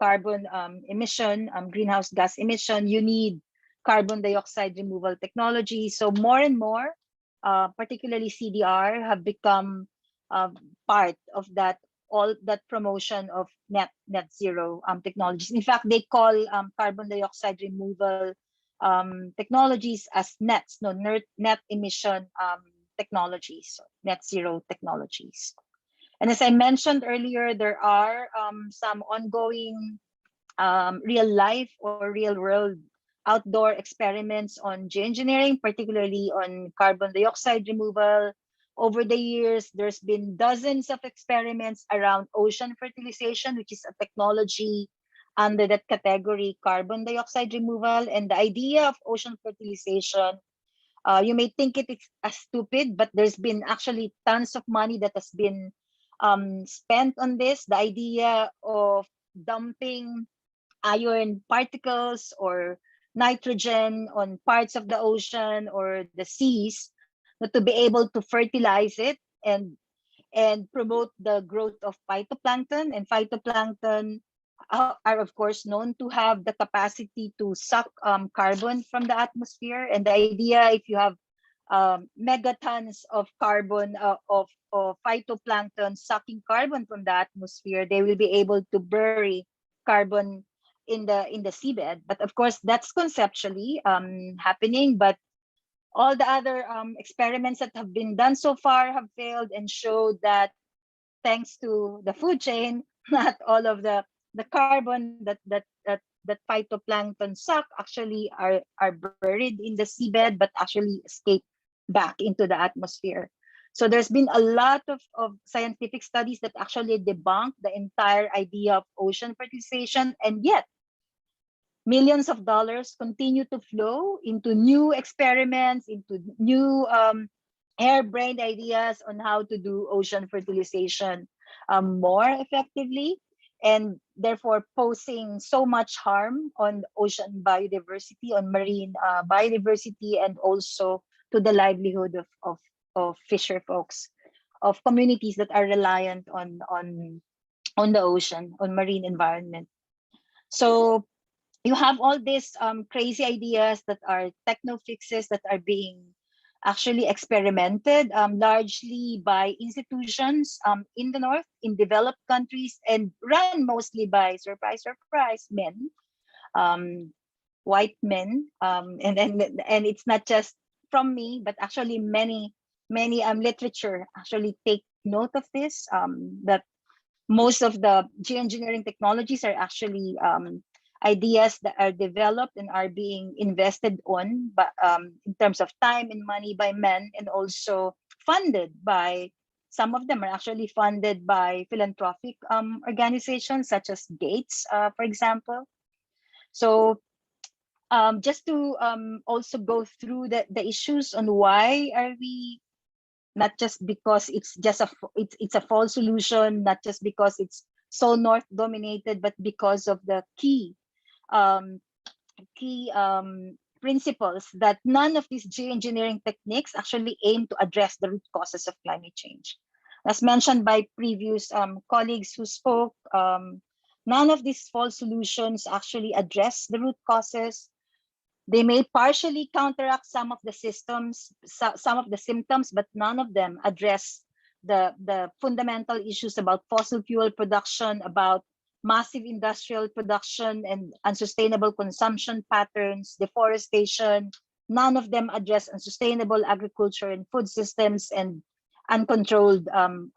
carbon emission, greenhouse gas emission, you need carbon dioxide removal technology. So more and more, particularly CDR, have become part of that, all that promotion of net zero technologies. In fact, they call carbon dioxide removal technologies as nets, no, net emission technologies, net zero technologies. And as I mentioned earlier, there are some ongoing real life or real world outdoor experiments on geoengineering, particularly on carbon dioxide removal. Over the years, there's been dozens of experiments around ocean fertilization, which is a technology under that category, carbon dioxide removal. And the idea of ocean fertilization, you may think it is stupid, but there's been actually tons of money that has been spent on this. The idea of dumping iron particles or nitrogen on parts of the ocean or the seas, to be able to fertilize it and promote the growth of phytoplankton. And phytoplankton are of course known to have the capacity to suck carbon from the atmosphere. And the idea, if you have megatons of carbon of phytoplankton sucking carbon from the atmosphere, they will be able to bury carbon in the seabed. But of course, that's conceptually happening. But all the other experiments that have been done so far have failed and showed that thanks to the food chain, not all of the carbon that phytoplankton suck actually are buried in the seabed, but actually escape back into the atmosphere. So there's been a lot of scientific studies that actually debunk the entire idea of ocean fertilization, and yet millions of dollars continue to flow into new experiments, into new harebrained ideas on how to do ocean fertilization more effectively, and therefore posing so much harm on ocean biodiversity, on marine biodiversity, and also to the livelihood of fisher folks, of communities that are reliant on the ocean, on marine environment. So you have all these crazy ideas that are techno fixes that are being actually experimented largely by institutions in the north, in developed countries, and run mostly by, surprise, men, white men. And it's not just from me, but actually many literature actually take note of this, that most of the geoengineering technologies are actually ideas that are developed and are being invested on, but in terms of time and money, by men, and also funded by, some of them are actually funded by philanthropic organizations such as Gates, for example. So just to also go through the issues on why are we, not just because it's just it's a false solution, not just because it's so north dominated, but because of the key principles that none of these geoengineering techniques actually aim to address the root causes of climate change. As mentioned by previous colleagues who spoke, none of these false solutions actually address the root causes. They may partially counteract some of the symptoms, but none of them address the fundamental issues about fossil fuel production, about massive industrial production and unsustainable consumption patterns, deforestation. None of them address unsustainable agriculture and food systems and uncontrolled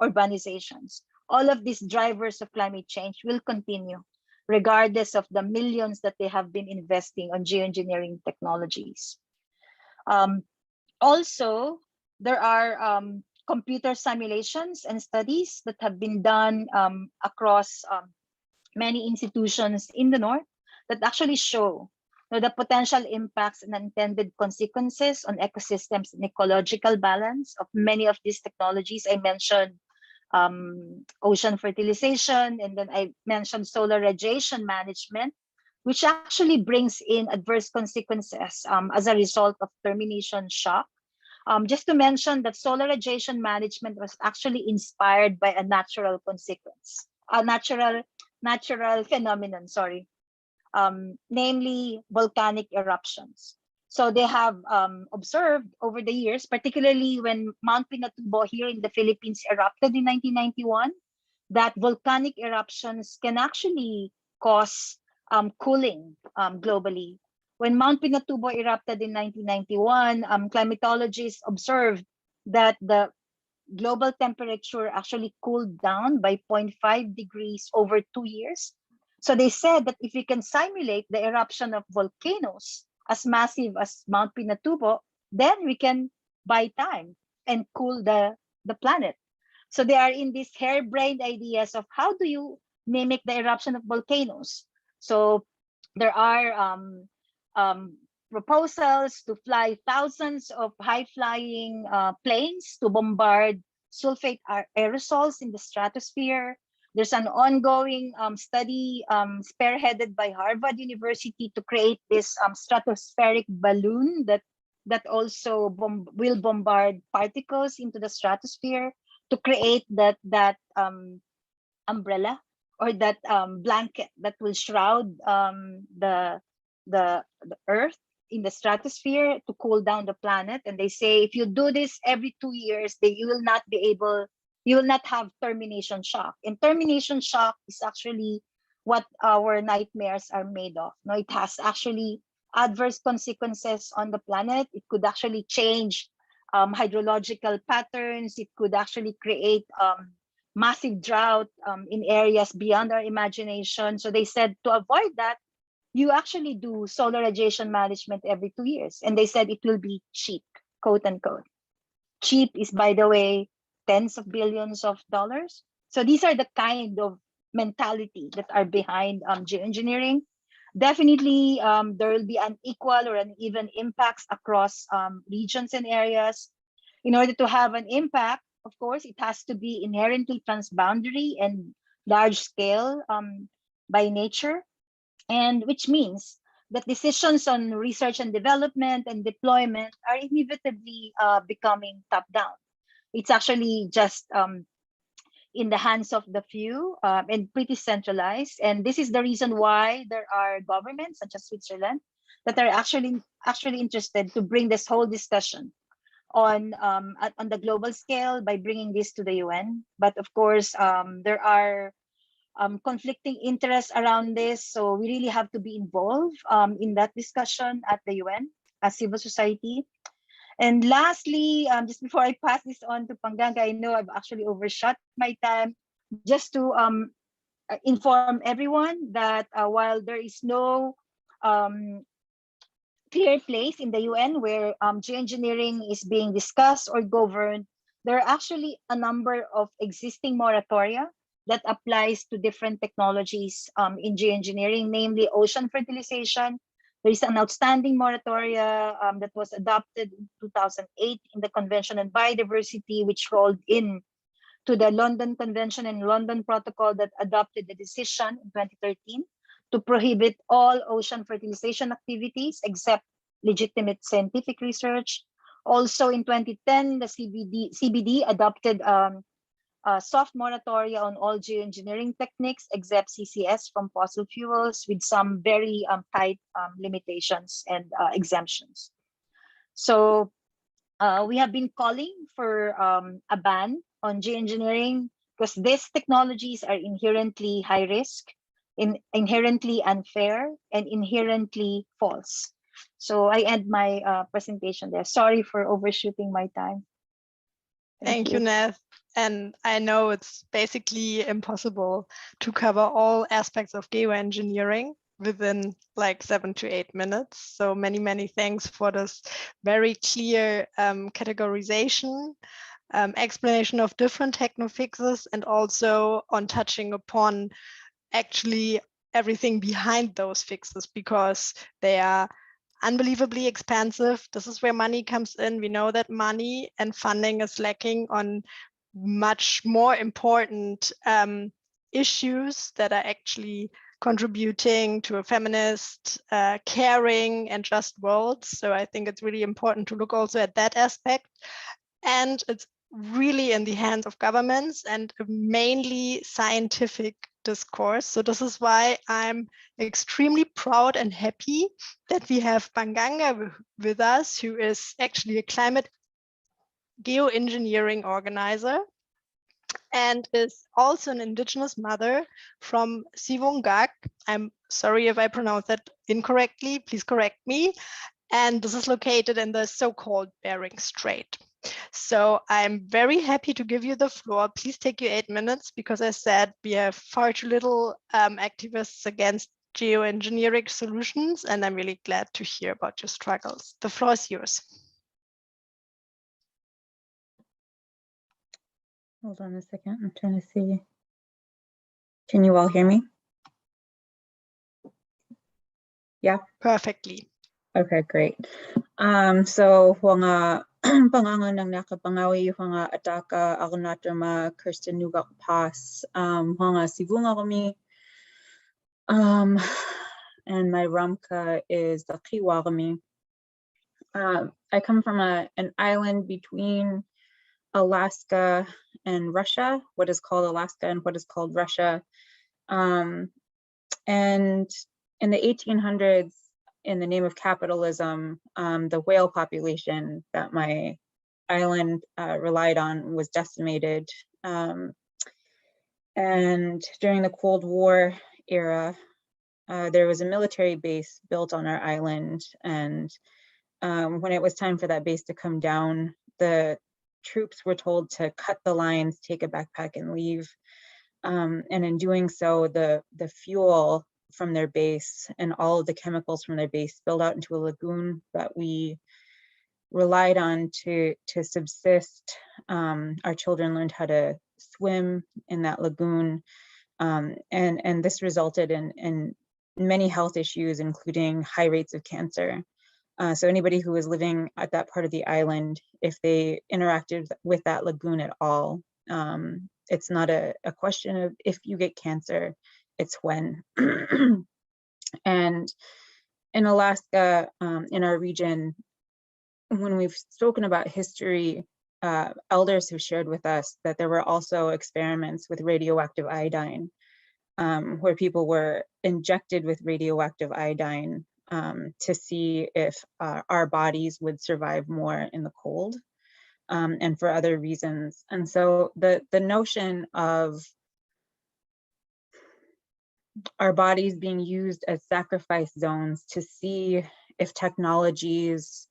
urbanizations. All of these drivers of climate change will continue, regardless of the millions that they have been investing on geoengineering technologies. Also, there are computer simulations and studies that have been done across many institutions in the North that actually show the potential impacts and unintended consequences on ecosystems and ecological balance of many of these technologies. I mentioned ocean fertilization, and then I mentioned solar radiation management, which actually brings in adverse consequences as a result of termination shock. Just to mention that solar radiation management was actually inspired by a natural consequence, a natural phenomenon, sorry, namely volcanic eruptions. So they have observed over the years, particularly when Mount Pinatubo here in the Philippines erupted in 1991, that volcanic eruptions can actually cause cooling globally. When Mount Pinatubo erupted in 1991, climatologists observed that the global temperature actually cooled down by 0.5 degrees over 2 years. So they said that if we can simulate the eruption of volcanoes as massive as Mount Pinatubo, then we can buy time and cool the planet. So they are in these harebrained ideas of how do you mimic the eruption of volcanoes. So there are proposals to fly thousands of high-flying planes to bombard sulfate aerosols in the stratosphere. There's an ongoing study spearheaded by Harvard University to create this stratospheric balloon that also will bombard particles into the stratosphere to create that umbrella or that blanket that will shroud the Earth in the stratosphere to cool down the planet. And they say if you do this every 2 years, then you will not have termination shock. And termination shock is actually what our nightmares are made of. No, it has actually adverse consequences on the planet. It could actually change hydrological patterns. It could actually create massive drought in areas beyond our imagination. So they said to avoid that, you actually do solar radiation management every 2 years. And they said it will be cheap, quote unquote. Cheap is, by the way, tens of billions of dollars. So these are the kind of mentality that are behind geoengineering. Definitely, there will be unequal or uneven impacts across regions and areas. In order to have an impact, of course, it has to be inherently transboundary and large scale by nature, and which means that decisions on research and development and deployment are inevitably becoming top-down. It's actually just in the hands of the few and pretty centralized. And this is the reason why there are governments such as Switzerland that are actually interested to bring this whole discussion on the global scale by bringing this to the UN. But of course, there are conflicting interests around this. So we really have to be involved in that discussion at the UN as civil society. And lastly, just before I pass this on to Panganga, I know I've actually overshot my time, just to inform everyone that while there is no clear place in the UN where geoengineering is being discussed or governed, there are actually a number of existing moratoria that applies to different technologies in geoengineering, namely ocean fertilization. There is an outstanding moratoria that was adopted in 2008 in the Convention on Biodiversity, which rolled in to the London Convention and London Protocol that adopted the decision in 2013 to prohibit all ocean fertilization activities except legitimate scientific research. Also in 2010, the CBD adopted soft moratoria on all geoengineering techniques except CCS from fossil fuels, with some very tight limitations and exemptions. So we have been calling for a ban on geoengineering because these technologies are inherently high risk, inherently unfair, and inherently false. So I end my presentation there. Sorry for overshooting my time. Thank you, Neth. And I know it's basically impossible to cover all aspects of geoengineering within like 7 to 8 minutes. So many, many thanks for this very clear categorization, explanation of different techno-fixes, and also on touching upon actually everything behind those fixes, because they are unbelievably expensive. This is where money comes in. We know that money and funding is lacking on much more important issues that are actually contributing to a feminist, caring, and just world. So I think it's really important to look also at that aspect. And it's really in the hands of governments and mainly scientific discourse. So this is why I'm extremely proud and happy that we have Banganga with us, who is actually a climate geoengineering organizer and is also an indigenous mother from Sivongak. I'm sorry if I pronounce that incorrectly, please correct me. And this is located in the so-called Bering Strait. So I'm very happy to give you the floor. Please take your 8 minutes, because I said we have far too little activists against geoengineering solutions, and I'm really glad to hear about your struggles. The floor is yours. Hold on a second, I'm trying to see. Can you all hear me? Yeah. Perfectly. Okay, great. So wanga pangangan ng nakapangawi wanga ataka agunatrama Kirsten Nugak Pass wanga sivunga kami and my Ramka is the Kiwagami. I come from an island between Alaska and Russia, what is called Alaska and what is called Russia. And in the 1800s, in the name of capitalism, the whale population that my island relied on was decimated. And during the Cold War era, there was a military base built on our island. And when it was time for that base to come down, the troops were told to cut the lines, take a backpack and leave. And in doing so, the fuel from their base and all of the chemicals from their base spilled out into a lagoon that we relied on to subsist. Our children learned how to swim in that lagoon. And this resulted in many health issues, including high rates of cancer. So anybody who was living at that part of the island, if they interacted with that lagoon at all, it's not a question of if you get cancer, it's when. And in Alaska, in our region, when we've spoken about history, elders have shared with us that there were also experiments with radioactive iodine, where people were injected with radioactive iodine to see if our bodies would survive more in the cold, and for other reasons. And so the notion of our bodies being used as sacrifice zones to see if technologies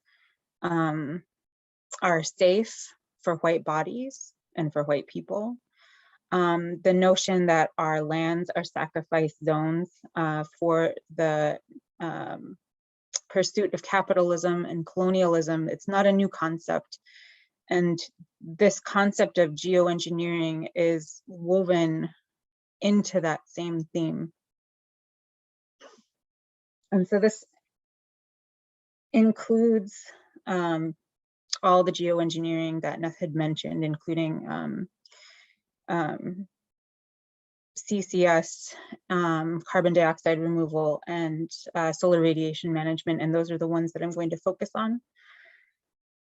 are safe for white bodies and for white people. The notion that our lands are sacrifice zones for the pursuit of capitalism and colonialism, it's not a new concept. And this concept of geoengineering is woven into that same theme. And so this includes all the geoengineering that Neth had mentioned, including CCS, carbon dioxide removal, and solar radiation management. And those are the ones that I'm going to focus on.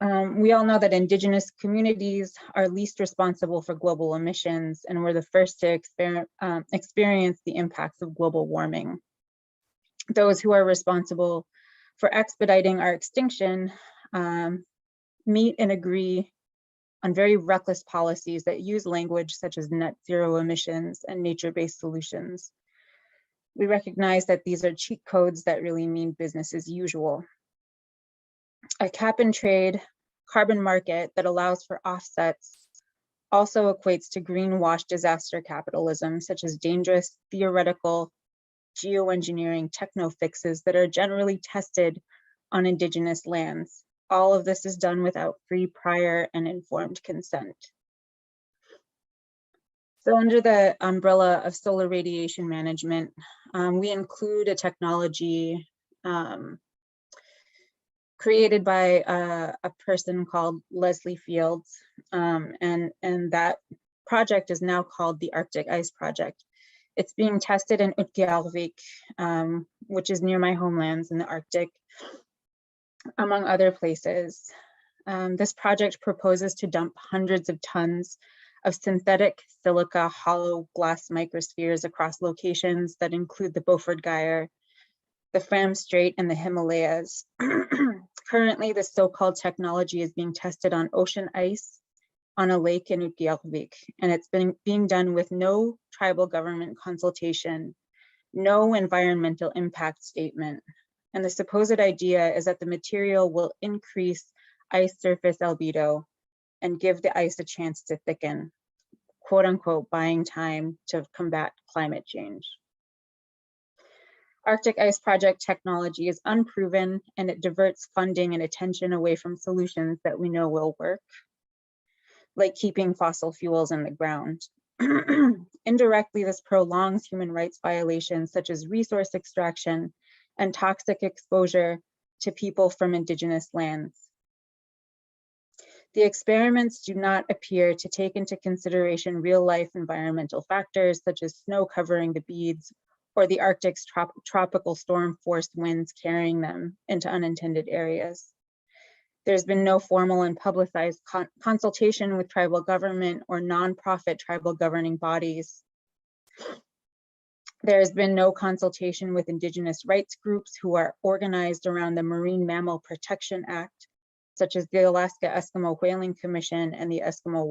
We all know that indigenous communities are least responsible for global emissions and were the first to experience the impacts of global warming. Those who are responsible for expediting our extinction meet and agree on very reckless policies that use language such as net zero emissions and nature-based solutions. We recognize that these are cheat codes that really mean business as usual. A cap and trade carbon market that allows for offsets also equates to greenwash disaster capitalism, such as dangerous theoretical geoengineering techno fixes that are generally tested on indigenous lands. All of this is done without free, prior, and informed consent. So under the umbrella of solar radiation management, we include a technology created by a person called Leslie Fields, and that project is now called the Arctic Ice Project. It's being tested in Utqiagvik, which is near my homelands in the Arctic, among other places. This project proposes to dump hundreds of tons of synthetic silica hollow glass microspheres across locations that include the Beaufort Gyre, the Fram Strait, and the Himalayas. Currently, this so-called technology is being tested on ocean ice on a lake in Utqiagvik, and it's being done with no tribal government consultation, no environmental impact statement. And the supposed idea is that the material will increase ice surface albedo and give the ice a chance to thicken, quote unquote, buying time to combat climate change. Arctic Ice Project technology is unproven, and it diverts funding and attention away from solutions that we know will work, like keeping fossil fuels in the ground. Indirectly, this prolongs human rights violations such as resource extraction and toxic exposure to people from indigenous lands. The experiments do not appear to take into consideration real-life environmental factors such as snow covering the beads or the Arctic's tropical storm-forced winds carrying them into unintended areas. There's been no formal and publicized consultation with tribal government or nonprofit tribal governing bodies. There has been no consultation with indigenous rights groups who are organized around the Marine Mammal Protection Act, such as the Alaska Eskimo Whaling Commission and the Eskimo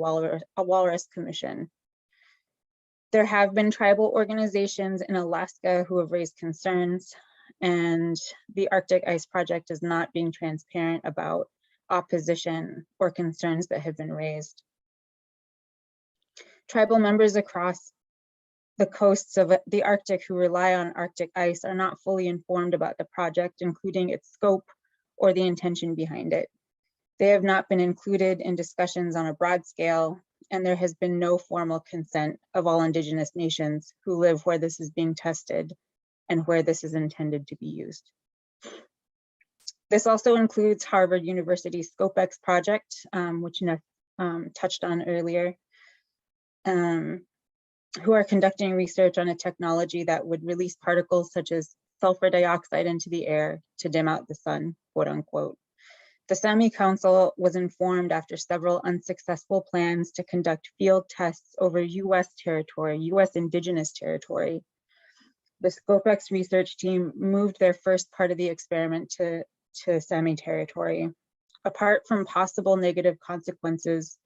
Walrus Commission. There have been tribal organizations in Alaska who have raised concerns, and the Arctic Ice Project is not being transparent about opposition or concerns that have been raised. Tribal members across the coasts of the Arctic who rely on Arctic ice are not fully informed about the project, including its scope or the intention behind it. They have not been included in discussions on a broad scale, and there has been no formal consent of all indigenous nations who live where this is being tested and where this is intended to be used. This also includes Harvard University's ScopeX project, which Neth touched on earlier, who are conducting research on a technology that would release particles such as sulfur dioxide into the air to dim out the sun, quote unquote. The Sami Council was informed after several unsuccessful plans to conduct field tests over US territory, US indigenous territory. The ScopeX research team moved their first part of the experiment to Sami territory. Apart from possible negative consequences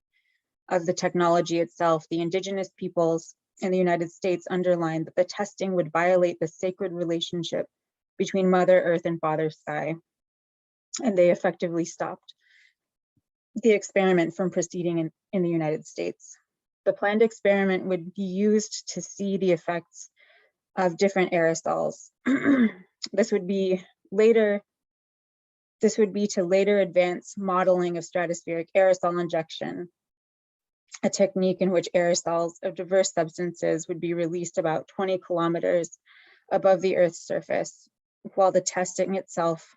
of the technology itself, the indigenous peoples in the United States underlined that the testing would violate the sacred relationship between Mother Earth and Father Sky, and they effectively stopped the experiment from proceeding in the United States. The planned experiment would be used to see the effects of different aerosols. This would be to later advance modeling of stratospheric aerosol injection, a technique in which aerosols of diverse substances would be released about 20 kilometers above the Earth's surface, while the testing itself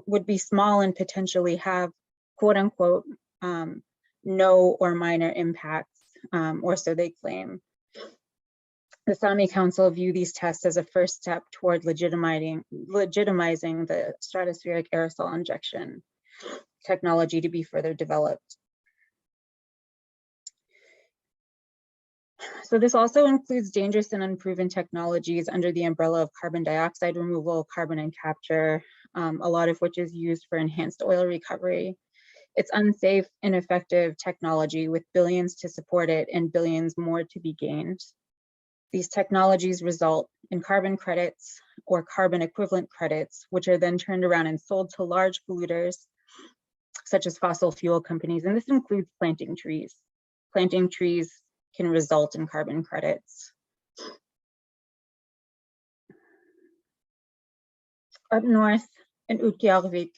would be small and potentially have, quote unquote, no or minor impacts, or so they claim. The Sami Council view these tests as a first step toward legitimizing the stratospheric aerosol injection. technology to be further developed. So this also includes dangerous and unproven technologies under the umbrella of carbon dioxide removal, carbon and capture, a lot of which is used for enhanced oil recovery. It's unsafe, ineffective technology with billions to support it and billions more to be gained. These technologies result in carbon credits or carbon equivalent credits, which are then turned around and sold to large polluters, such as fossil fuel companies, and this includes planting trees. Planting trees can result in carbon credits. Up north in Utqiagvik,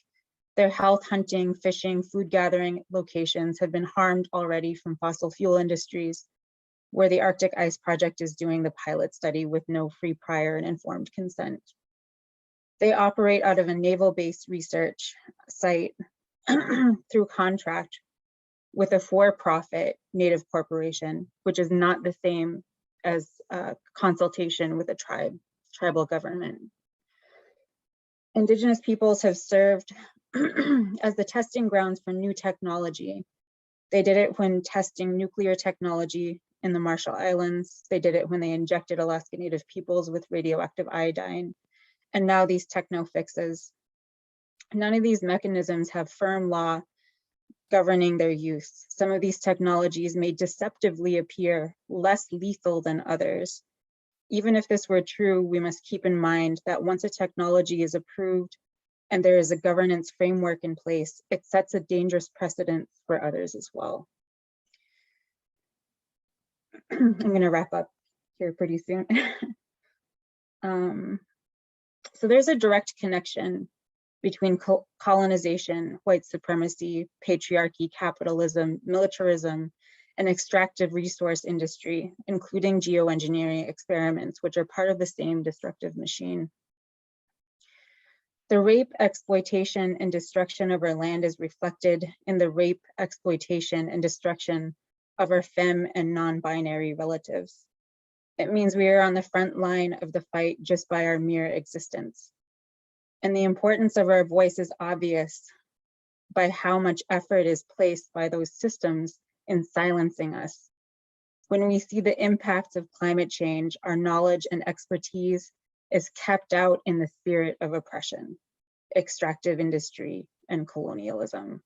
their health, hunting, fishing, food gathering locations have been harmed already from fossil fuel industries, where the Arctic Ice Project is doing the pilot study with no free, prior, and informed consent. They operate out of a naval-based research site through contract with a for-profit native corporation, which is not the same as consultation with a tribal government. Indigenous peoples have served as the testing grounds for new technology. They did it when testing nuclear technology in the Marshall Islands. They did it when they injected Alaska Native peoples with radioactive iodine. And now these techno fixes. None of these mechanisms have firm law governing their use. Some of these technologies may deceptively appear less lethal than others. Even if this were true, we must keep in mind that once a technology is approved and there is a governance framework in place, it sets a dangerous precedent for others as well. I'm going to wrap up here pretty soon. So there's a direct connection between colonization, white supremacy, patriarchy, capitalism, militarism, and extractive resource industry, including geoengineering experiments, which are part of the same destructive machine. The rape, exploitation, and destruction of our land is reflected in the rape, exploitation, and destruction of our femme and non-binary relatives. It means we are on the front line of the fight just by our mere existence. And the importance of our voice is obvious by how much effort is placed by those systems in silencing us. When we see the impacts of climate change, our knowledge and expertise is kept out in the spirit of oppression, extractive industry, and colonialism.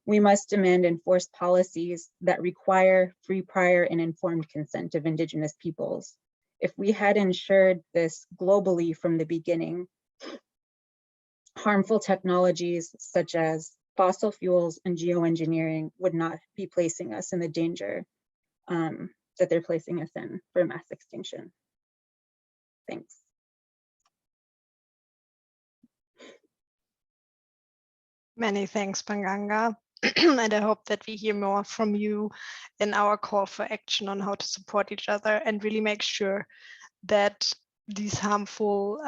We must demand enforced policies that require free, prior, and informed consent of Indigenous peoples. If we had ensured this globally from the beginning, harmful technologies such as fossil fuels and geoengineering would not be placing us in the danger that they're placing us in for mass extinction. Thanks. Many thanks, Panganga. And I hope that we hear more from you in our call for action on how to support each other and really make sure that these harmful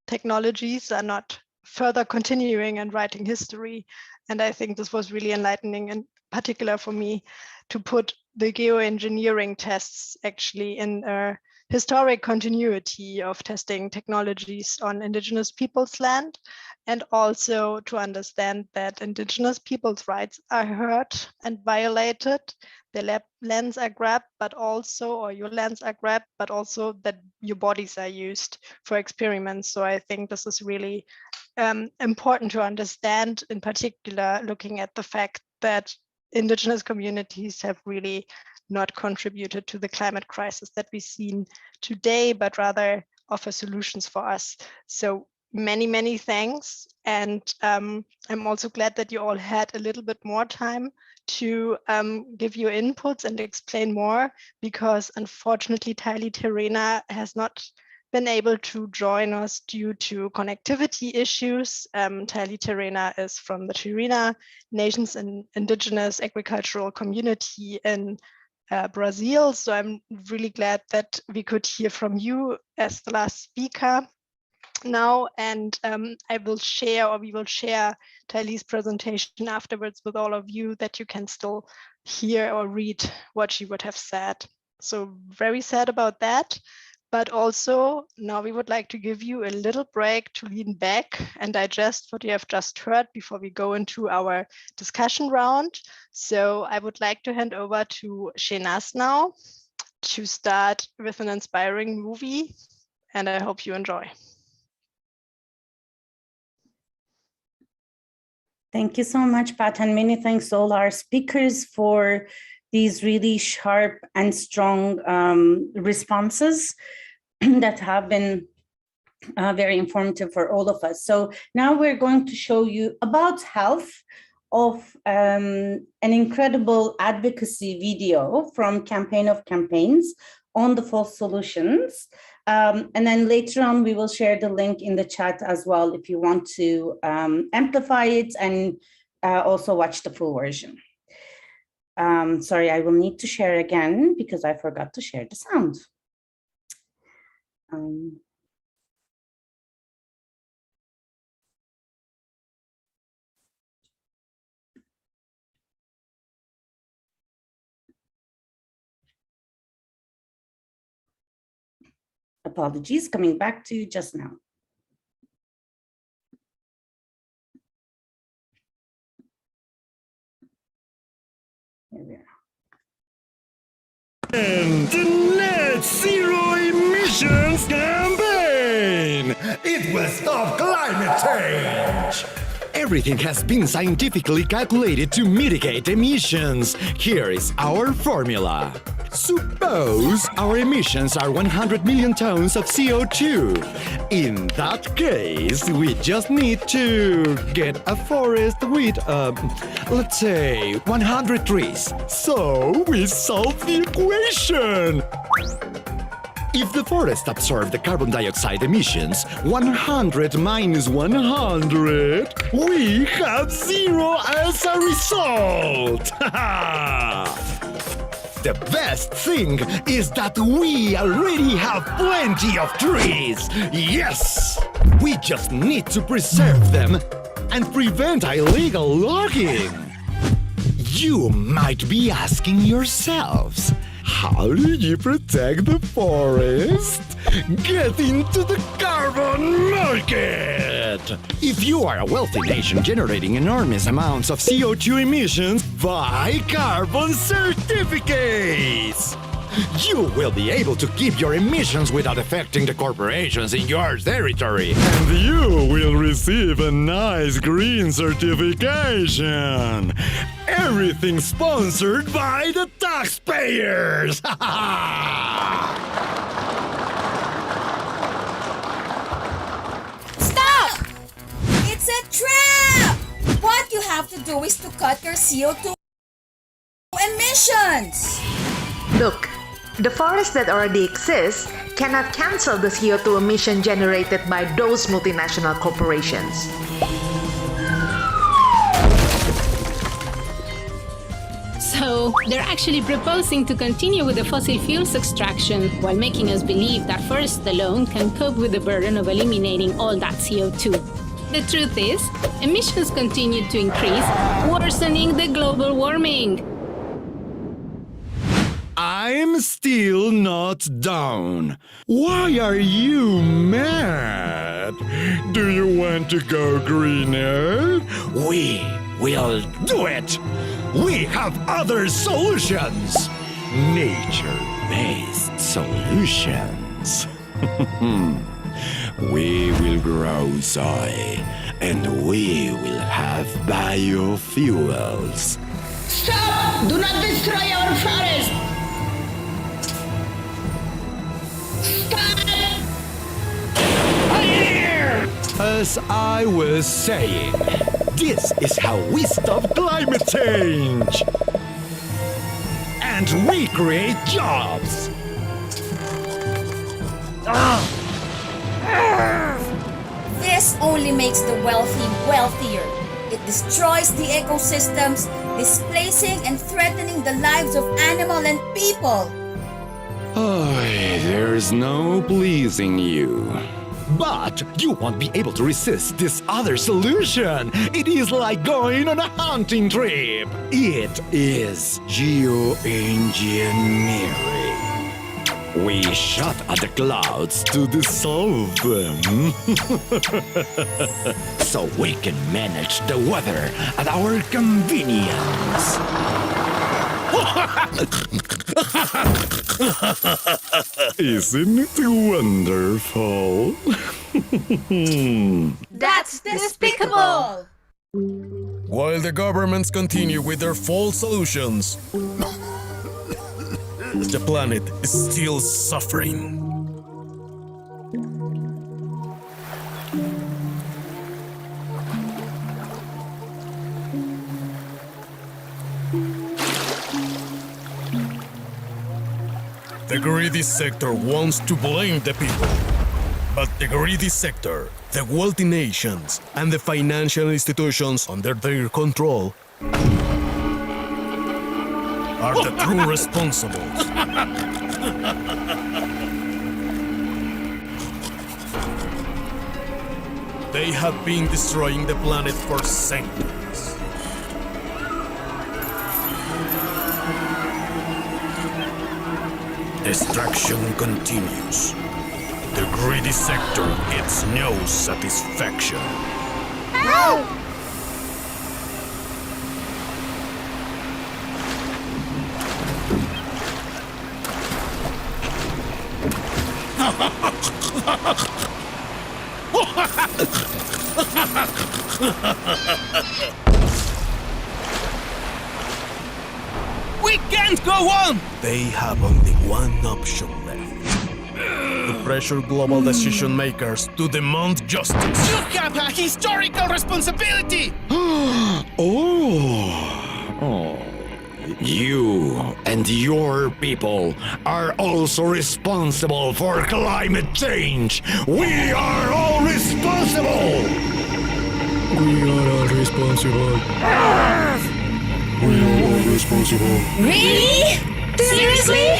technologies are not further continuing and writing history. And I think this was really enlightening, in particular for me, to put the geoengineering tests actually in a historic continuity of testing technologies on Indigenous peoples' land, and also to understand that Indigenous peoples' rights are hurt and violated. Their lands are grabbed, but also, or your lands are grabbed, but also that your bodies are used for experiments. So I think this is really important to understand, in particular, looking at the fact that Indigenous communities have really not contributed to the climate crisis that we've seen today, but rather offer solutions for us. So many, many thanks. And I'm also glad that you all had a little bit more time to give your inputs and explain more, because unfortunately, Tylee Terena has not been able to join us due to connectivity issues. Tylee Terena is from the Tirena Nations and Indigenous Agricultural Community in Brazil. So I'm really glad that we could hear from you as the last speaker now. And I will share, or we will share, Tylee's presentation afterwards with all of you, that you can still hear or read what she would have said. So very sad about that. But also now we would like to give you a little break to lean back and digest what you have just heard before we go into our discussion round. So I would like to hand over to Shenaz now to start with an inspiring movie, and I hope you enjoy. Thank you so much, Pat, and many thanks to all our speakers for these really sharp and strong responses that have been very informative for all of us. So now we're going to show you about health of an incredible advocacy video from Campaign of Campaigns on the false solutions. And then later on, we will share the link in the chat as well if you want to amplify it and also watch the full version. Sorry, I will need to share again because I forgot to share the sound. Apologies, coming back to you just now. Here we are. The Net Zero Emissions Campaign! It will stop climate change! Everything has been scientifically calculated to mitigate emissions. Here is our formula. Suppose our emissions are 100 million tons of CO2. In that case, we just need to get a forest with, let's say, 100 trees. So we solve the equation. If the forest absorbs the carbon dioxide emissions, 100 minus 100, we have 0 as a result! The best thing is that we already have plenty of trees! Yes! We just need to preserve them and prevent illegal logging! You might be asking yourselves, how do you protect the forest? Get into the carbon market! If you are a wealthy nation generating enormous amounts of CO2 emissions, buy carbon certificates! You will be able to keep your emissions without affecting the corporations in your territory. And you will receive a nice green certification. Everything sponsored by the taxpayers! Stop! It's a trap! What you have to do is to cut your CO2 emissions. Look, the forest that already exists cannot cancel the CO2 emission generated by those multinational corporations. So they're actually proposing to continue with the fossil fuels extraction while making us believe that forests alone can cope with the burden of eliminating all that CO2. The truth is, emissions continue to increase, worsening the global warming. I'm still not done. Why are you mad? Do you want to go greener? We will do it! We have other solutions! Nature-based solutions. We will grow soy, and we will have biofuels. Stop! Do not destroy our forest! As I was saying, this is how we stop climate change! And we create jobs! This only makes the wealthy wealthier. It destroys the ecosystems, displacing and threatening the lives of animal and people. There's no pleasing you. But you won't be able to resist this other solution. It is like going on a hunting trip. It is geoengineering. We shot at the clouds to dissolve them. So we can manage the weather at our convenience. Isn't it wonderful? That's despicable! While the governments continue with their false solutions, the planet is still suffering. The greedy sector wants to blame the people. But the greedy sector, the wealthy nations, and the financial institutions under their control are the true responsibles. They have been destroying the planet for centuries. Destruction continues. The greedy sector gets no satisfaction. Help! We can't go on! They have only one option left. To pressure global decision makers to demand justice. You have a historical responsibility! Oh, you and your people are also responsible for climate change. We are all responsible. We are all responsible. We are all responsible. Really? Seriously?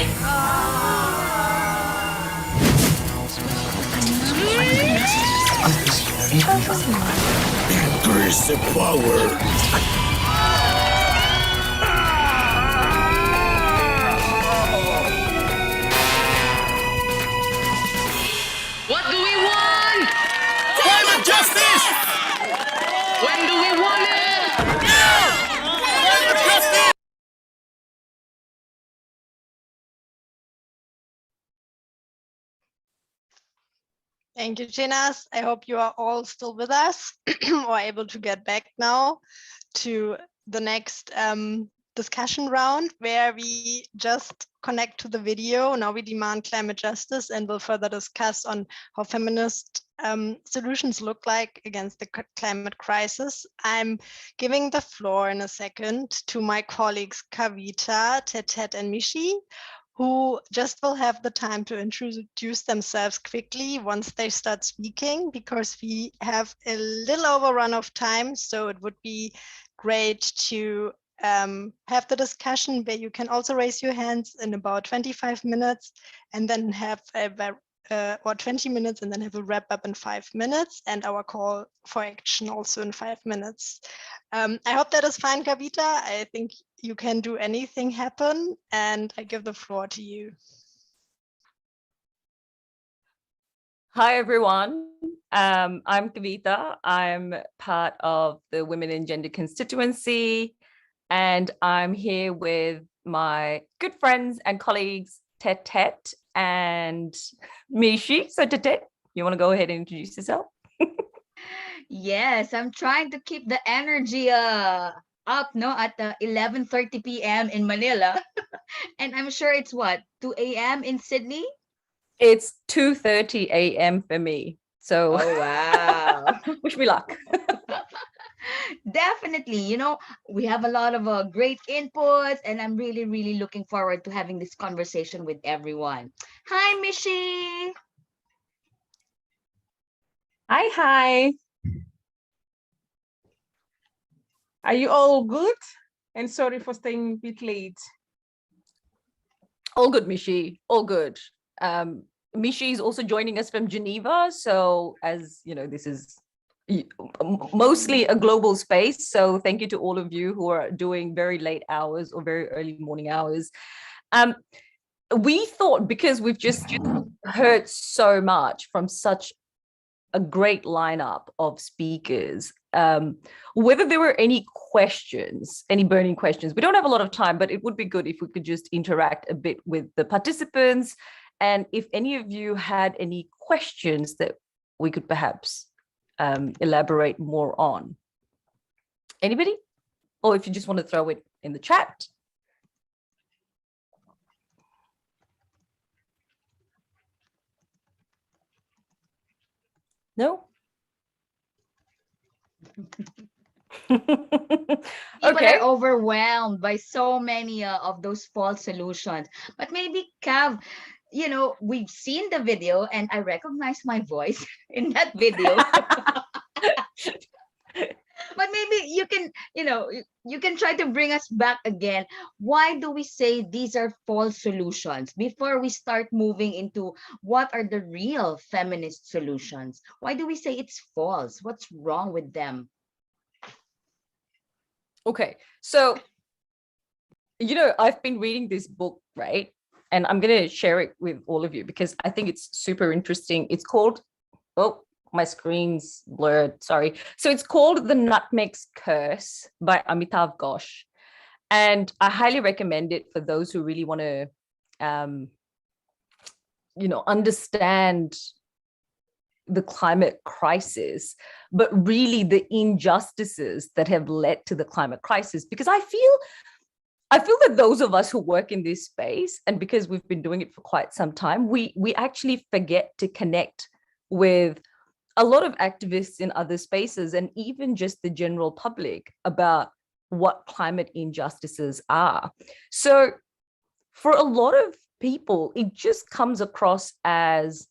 Increase the power. What do we want? Climate justice! When do we want it? Climate justice! Thank you, Chinas. I hope you are all still with us or able to get back now to the next discussion round where we just connect to the video. Now we demand climate justice and will further discuss on how feminist solutions look like against the climate crisis. I'm giving the floor in a second to my colleagues Kavita, Tetet, and Mishi, who just will have the time to introduce themselves quickly once they start speaking, because we have a little overrun of time. So it would be great to have the discussion where you can also raise your hands in about 25 minutes and then have or 20 minutes and then have a wrap up in 5 minutes and our call for action also in 5 minutes. I hope that is fine, Kavita. I think you can do anything happen, and I give the floor to you. Hi, everyone. I'm Kavita. I'm part of the Women in Gender constituency, and I'm here with my good friends and colleagues, Tetet and Mishi. So Tetet, you want to go ahead and introduce yourself? Yes, I'm trying to keep the energy up at 11:30 p.m. in Manila. And I'm sure it's what, 2 a.m. in Sydney? It's 2:30 a.m. for me. So oh, wow. Wish me luck. Definitely. We have a lot of great inputs, and I'm really, really looking forward to having this conversation with everyone. Hi, Mishi. Hi. Are you all good? And sorry for staying a bit late. All good, Mishi. All good. Mishi is also joining us from Geneva. So as you know, this is mostly a global space. So thank you to all of you who are doing very late hours or very early morning hours. we thought, because we've just heard so much from such a great lineup of speakers, whether there were any questions, any burning questions. We don't have a lot of time, but it would be good if we could just interact a bit with the participants. And if any of you had any questions that we could perhaps elaborate more on. Anybody? Or if you just want to throw it in the chat. No? People are overwhelmed by so many of those false solutions. But maybe, Cav, you know, we've seen the video and I recognize my voice in that video. But maybe you can, you know, you can try to bring us back again. Why do we say these are false solutions before we start moving into what are the real feminist solutions? Why do we say it's false? What's wrong with them? Okay, so, you know, I've been reading this book, right? And I'm going to share it with all of you because I think it's super interesting. It's called, oh, my screen's blurred, sorry. So it's called The Nutmeg's Curse by Amitav Ghosh. And I highly recommend it for those who really want to, you know, understand the climate crisis, but really the injustices that have led to the climate crisis. Because I feel that those of us who work in this space, and because we've been doing it for quite some time, we actually forget to connect with a lot of activists in other spaces and even just the general public about what climate injustices are. So for a lot of people, it just comes across as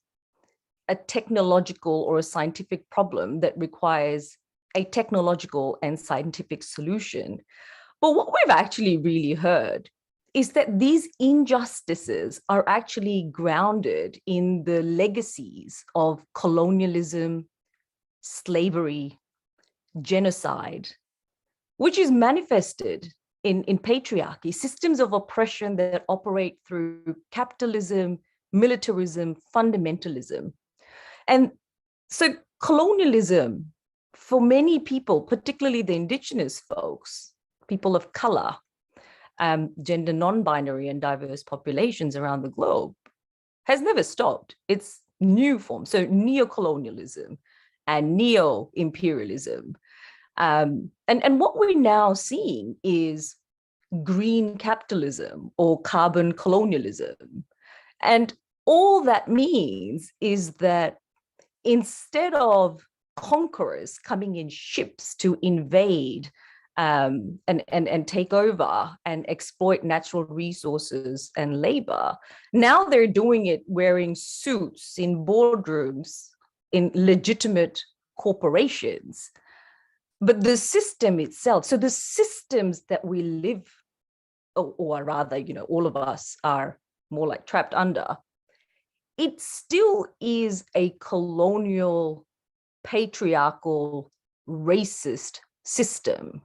a technological or a scientific problem that requires a technological and scientific solution. But what we've actually really heard is that these injustices are actually grounded in the legacies of colonialism, slavery, genocide, which is manifested in patriarchy, systems of oppression that operate through capitalism, militarism, fundamentalism. And so colonialism, for many people, particularly the indigenous folks, people of color, gender non-binary and diverse populations around the globe, has never stopped. It's new forms, so neo-colonialism and neo-imperialism. And what we're now seeing is green capitalism or carbon colonialism. And all that means is that instead of conquerors coming in ships to invade and take over and exploit natural resources and labor, now they're doing it wearing suits in boardrooms in legitimate corporations. But the system itself, so the systems that we live, or rather, you know, all of us are more like trapped under, it still is a colonial, patriarchal, racist system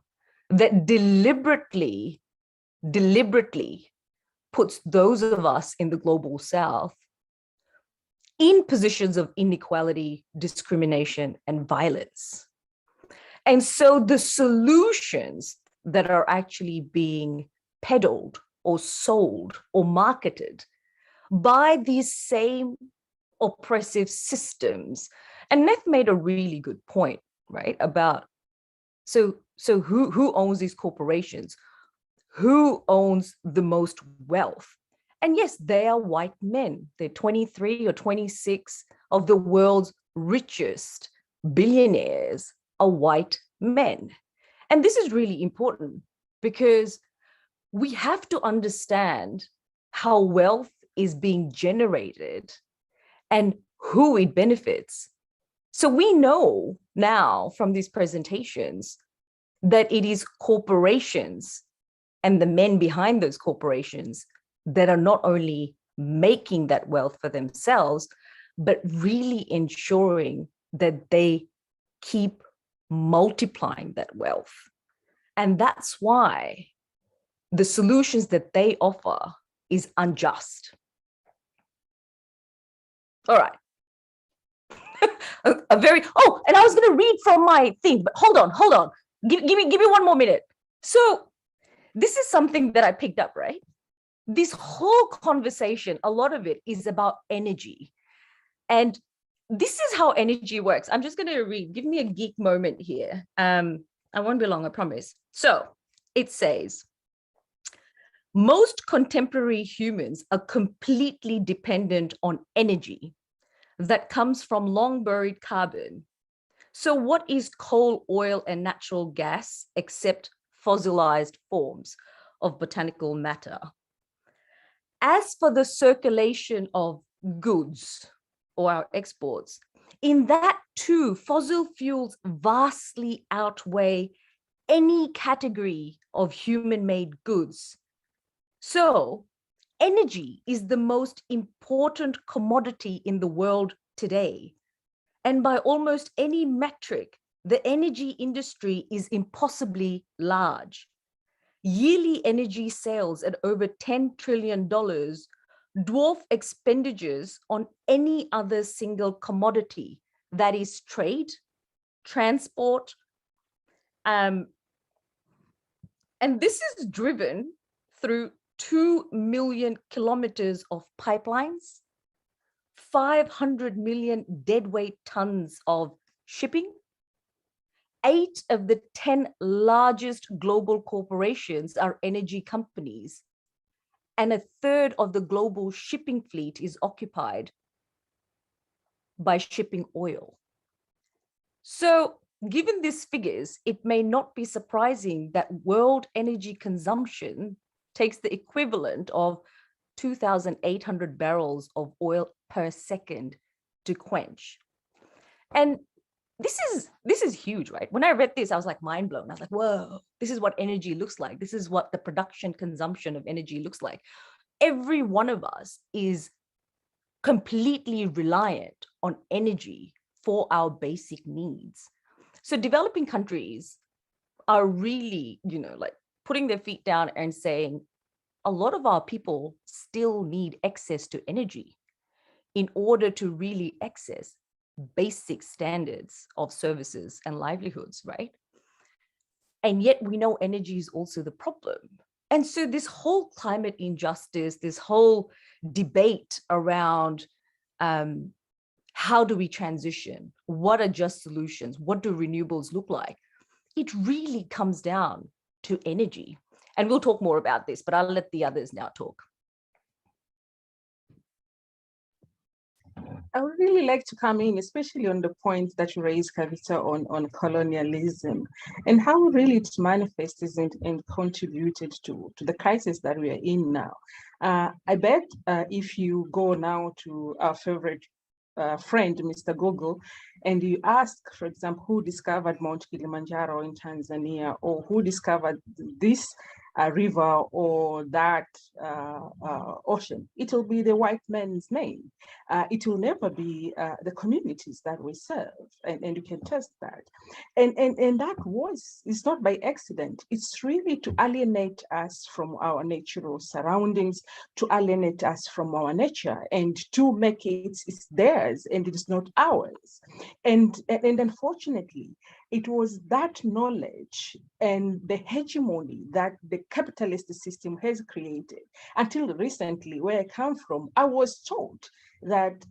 that deliberately puts those of us in the global South in positions of inequality, discrimination, and violence. And so the solutions that are actually being peddled or sold or marketed by these same oppressive systems. And Neff made a really good point, right? About, so who owns these corporations? Who owns the most wealth? And yes, they are white men. They're 23 or 26 of the world's richest billionaires are white men. And this is really important because we have to understand how wealth is being generated and who it benefits. So we know now from these presentations that it is corporations and the men behind those corporations that are not only making that wealth for themselves, but really ensuring that they keep multiplying that wealth. And that's why the solutions that they offer is unjust. All right. a very, oh, and I was going to read from my thing, but hold on. Give me 1 more minute. So this is something that I picked up, right? This whole conversation, a lot of it is about energy. And this is how energy works. I'm just going to read, give me a geek moment here. I won't be long, I promise. So it says, most contemporary humans are completely dependent on energy that comes from long buried carbon. So what is coal, oil, and natural gas except fossilized forms of botanical matter? As for the circulation of goods or our exports, in that too, fossil fuels vastly outweigh any category of human-made goods. So energy is the most important commodity in the world today. And by almost any metric, the energy industry is impossibly large. Yearly energy sales at over $10 trillion dwarf expenditures on any other single commodity, that is trade, transport, and this is driven through 2 million kilometers of pipelines, 500 million deadweight tons of shipping, 8 of the 10 largest global corporations are energy companies, and 1/3 of the global shipping fleet is occupied by shipping oil. So given these figures, it may not be surprising that world energy consumption takes the equivalent of 2,800 barrels of oil per second to quench. And this is huge, right? When I read this, I was like mind blown. I was like, whoa, this is what energy looks like. This is what the production consumption of energy looks like. Every one of us is completely reliant on energy for our basic needs. So developing countries are really, like putting their feet down and saying, a lot of our people still need access to energy in order to really access basic standards of services and livelihoods, right? And yet we know energy is also the problem. And so this whole climate injustice, this whole debate around how do we transition? What are just solutions? What do renewables look like? It really comes down to energy. And we'll talk more about this, but I'll let the others now talk. I would really like to come in, especially on the point that you raised, Kavita, on colonialism and how really it manifests and contributed to the crisis that we are in now. I bet if you go now to our favorite friend, Mr. Google, and you ask, for example, who discovered Mount Kilimanjaro in Tanzania, or who discovered this river or that ocean, it will be the white man's name. It will never be the communities that we serve, and you can test that. And that is not by accident. It's really to alienate us from our natural surroundings, to alienate us from our nature, and to make it's theirs and it is not ours. And unfortunately, it was that knowledge and the hegemony that the capitalist system has created. Until recently, where I come from, I was taught that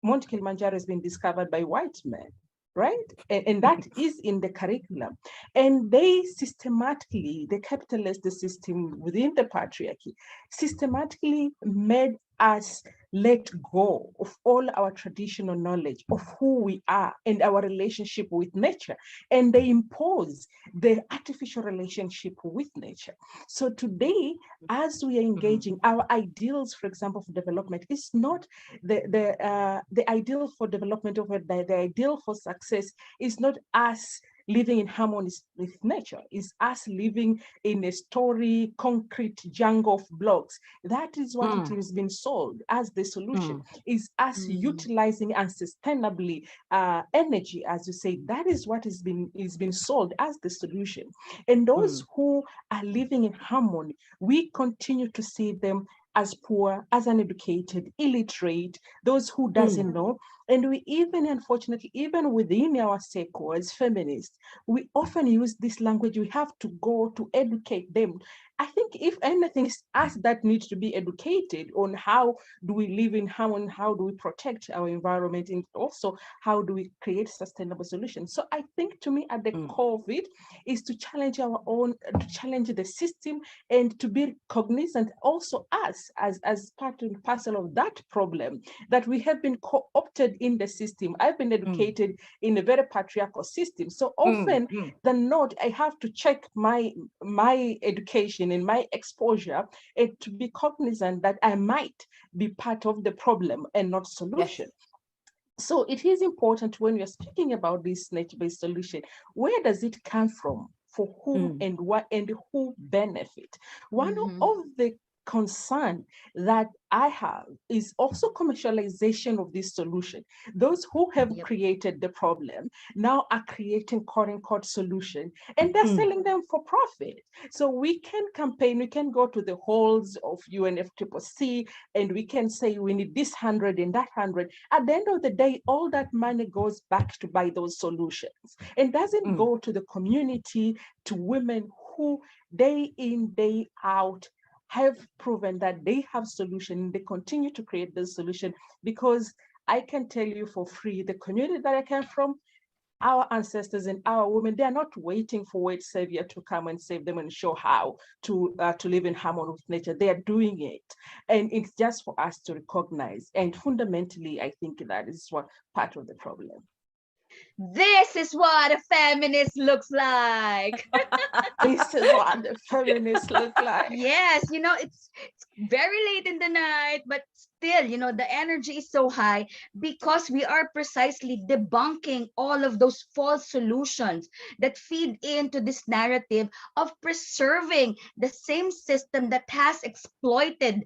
Mount Kilimanjaro has been discovered by white men, right? And that is in the curriculum. And they systematically, the capitalist system within the patriarchy, systematically made us let go of all our traditional knowledge of who we are and our relationship with nature. And they impose the artificial relationship with nature. So today, as we are engaging, our ideals, for example, for development is not the ideal for development, or the ideal for success is not us living in harmony with nature, is us living in a story, concrete jungle of blocks. That is what it has been sold as the solution, is us utilizing and sustainably energy, as you say. That is what is been sold as the solution. And those who are living in harmony, we continue to see them as poor, as uneducated, illiterate, those who doesn't know. And we even, unfortunately, even within our circles, feminists, we often use this language. We have to go to educate them. I think if anything, it's us that need to be educated on how do we live in harmony, how do we protect our environment, and also how do we create sustainable solutions. So I think, to me, at the core of it is to challenge our own, to challenge the system, and to be cognizant also us as part and parcel of that problem, that we have been co-opted in the system. I've been educated in a very patriarchal system. So often than not, I have to check my education and my exposure, and to be cognizant that I might be part of the problem and not solution. Yes. So it is important, when we're speaking about this nature-based solution, where does it come from, for whom and what, and who benefit? One of the concern that I have is also commercialization of this solution. Those who have created the problem now are creating quote-unquote solution, and they're selling them for profit. So we can campaign, we can go to the halls of UNFCCC, and we can say we need this 100 and that 100. At the end of the day, all that money goes back to buy those solutions and doesn't go to the community, to women who day in, day out have proven that they have solution. They continue to create this solution, because I can tell you for free, the community that I came from, our ancestors and our women, they are not waiting for white savior to come and save them and show how to live in harmony with nature. They are doing it, and it's just for us to recognize. And fundamentally, I think that is what part of the problem. This is what a feminist looks like. This is what the feminists look like. Yes, it's very late in the night, but still, the energy is so high, because we are precisely debunking all of those false solutions that feed into this narrative of preserving the same system that has exploited,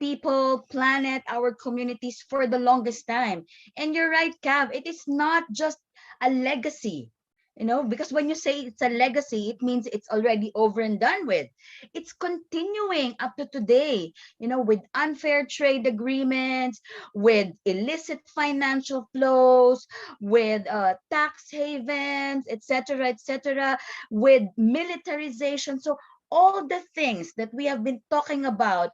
people, planet, our communities for the longest time. And you're right, Cav, it is not just a legacy, because when you say it's a legacy, it means it's already over and done with. It's continuing up to today, with unfair trade agreements, with illicit financial flows, with tax havens, etc., with militarization. So all the things that we have been talking about,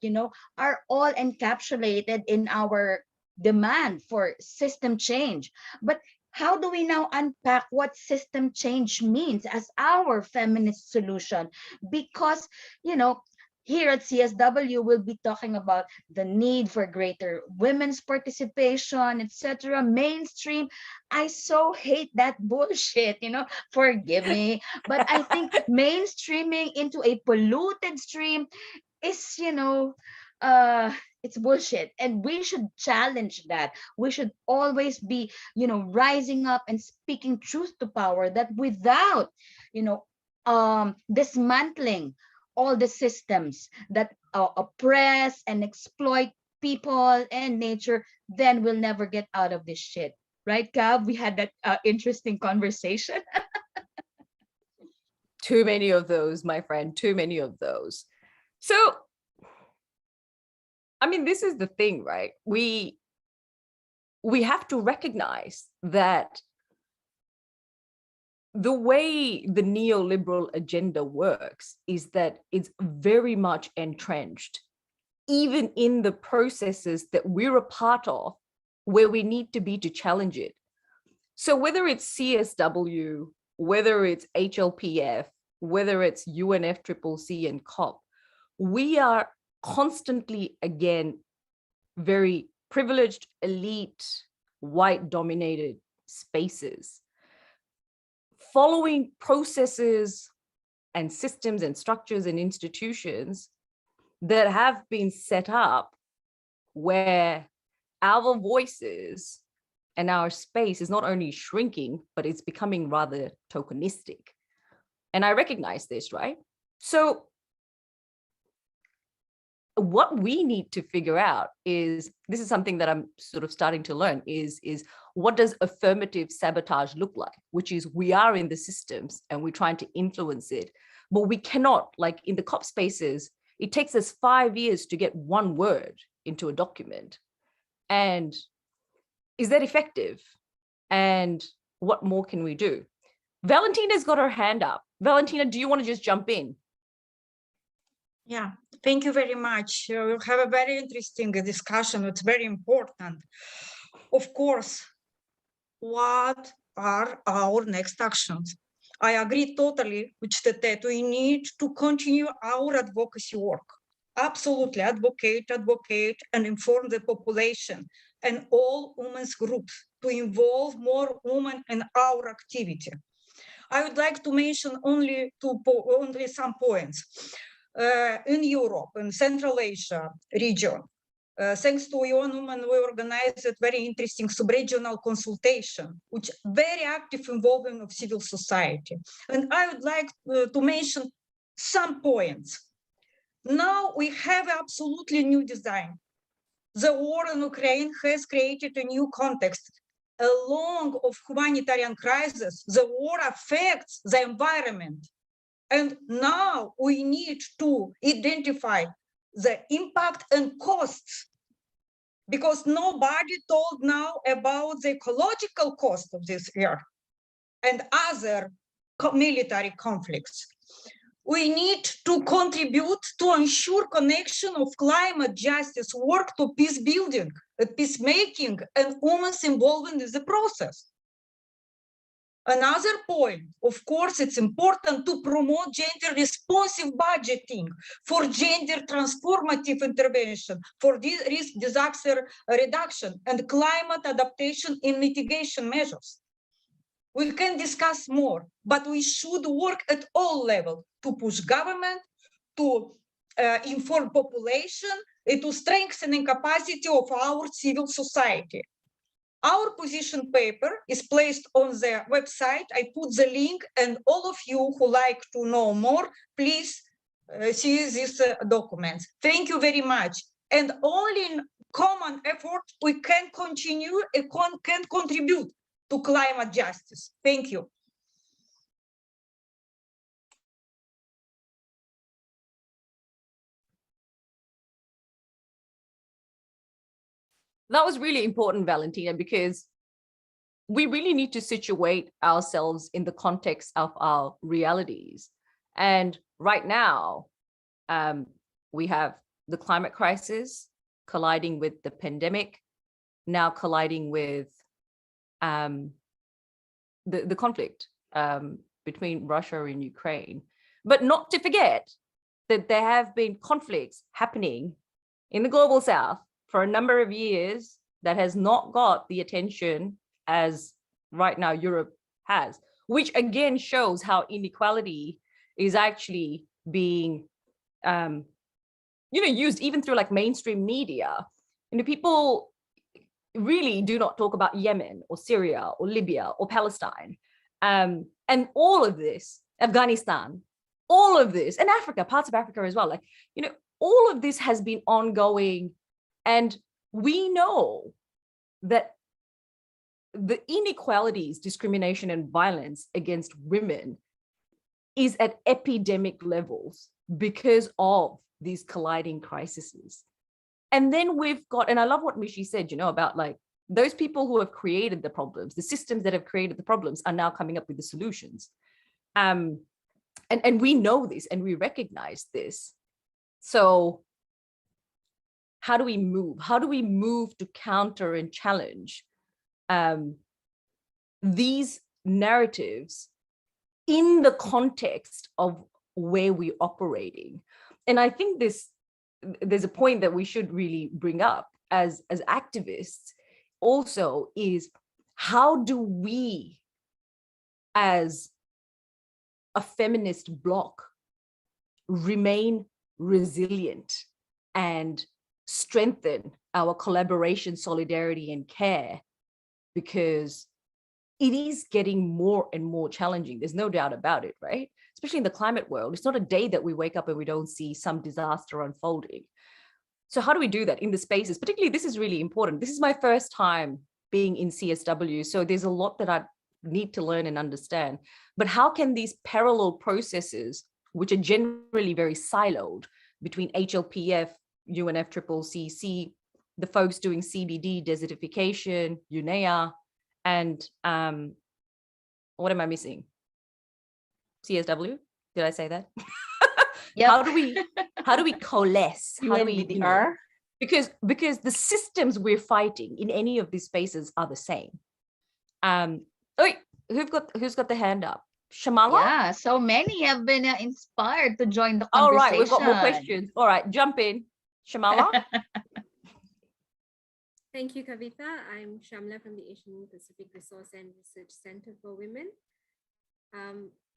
are all encapsulated in our demand for system change. But how do we now unpack what system change means as our feminist solution? Because, here at CSW, we'll be talking about the need for greater women's participation, etc., mainstream. I so hate that bullshit, forgive me. But I think mainstreaming into a polluted stream is, it's bullshit, and we should challenge that. We should always be, rising up and speaking truth to power, that without, dismantling all the systems that oppress and exploit people and nature, then we'll never get out of this shit. Right, Cav? We had that interesting conversation. Too many of those, my friend, too many of those. So, I mean, this is the thing, right? We have to recognize that the way the neoliberal agenda works is that it's very much entrenched, even in the processes that we're a part of, where we need to be to challenge it. So whether it's CSW, whether it's HLPF, whether it's UNFCCC and COP, we are constantly, again, very privileged, elite, white-dominated spaces, following processes and systems and structures and institutions that have been set up where our voices and our space is not only shrinking, but it's becoming rather tokenistic. And I recognize this, right? So what we need to figure out is, this is something that I'm sort of starting to learn, is what does affirmative sabotage look like? Which is, we are in the systems and we're trying to influence it, but we cannot, like in the COP spaces, It takes us 5 years to get one word into a document. And is that effective? And what more can we do? Valentina's got her hand up. Valentina, do you want to just jump in? Yeah, thank you very much. We'll have a very interesting discussion. It's very important. Of course, what are our next actions? I agree totally with that we need to continue our advocacy work. Absolutely, advocate, and inform the population and all women's groups to involve more women in our activity. I would like to mention only some points. In Europe, in Central Asia region, thanks to UN Women, we organized a very interesting sub-regional consultation, which very active involvement of civil society. And I would like to mention some points. Now we have absolutely new design. The war in Ukraine has created a new context. Along of humanitarian crisis, the war affects the environment. And now we need to identify the impact and costs, because nobody told now about the ecological cost of this year and other military conflicts. We need to contribute to ensure connection of climate justice work to peace building, peacemaking, and women's involvement in the process. Another point, of course, it's important to promote gender responsive budgeting for gender transformative intervention, for risk disaster reduction and climate adaptation in mitigation measures. We can discuss more, but we should work at all levels to push government, to inform population, and to strengthen the capacity of our civil society. Our position paper is placed on the website. I put the link, and all of you who like to know more, please see these documents. Thank you very much. And only in common effort, we can continue and can contribute to climate justice. Thank you. That was really important, Valentina, because we really need to situate ourselves in the context of our realities. And right now, we have the climate crisis colliding with the pandemic, now colliding with the conflict between Russia and Ukraine. But not to forget that there have been conflicts happening in the global south for a number of years that has not got the attention as right now Europe has, which again shows how inequality is actually being used even through like mainstream media. People really do not talk about Yemen or Syria or Libya or Palestine. And all of this, Afghanistan, all of this, and Africa, parts of Africa as well. All of this has been ongoing. And we know that the inequalities, discrimination, and violence against women is at epidemic levels because of these colliding crises. And then we've got, and I love what Mishi said, about like those people who have created the problems, the systems that have created the problems are now coming up with the solutions. And we know this and we recognize this. So how do we move? How do we move to counter and challenge these narratives in the context of where we're operating? And I think there's a point that we should really bring up as activists also is, how do we as a feminist bloc remain resilient and strengthen our collaboration, solidarity, and care? Because it is getting more and more challenging. There's no doubt about it, right? Especially in the climate world. It's not a day that we wake up and we don't see some disaster unfolding. So how do we do that in the spaces? Particularly, this is really important. This is my first time being in CSW. So there's a lot that I need to learn and understand. But how can these parallel processes, which are generally very siloed, between HLPF, UNFCCC, the folks doing CBD desertification, UNEA, and what am I missing? CSW? Did I say that? Yep. How do we coalesce? How do we, UNDR? because the systems we're fighting in any of these spaces are the same. Wait, who's got the hand up? Shamala? Yeah, so many have been inspired to join the conversation. All right, we've got more questions. All right, jump in. Shamala? Thank you, Kavita. I'm Shamla from the Asian Pacific Resource and Research Center for Women.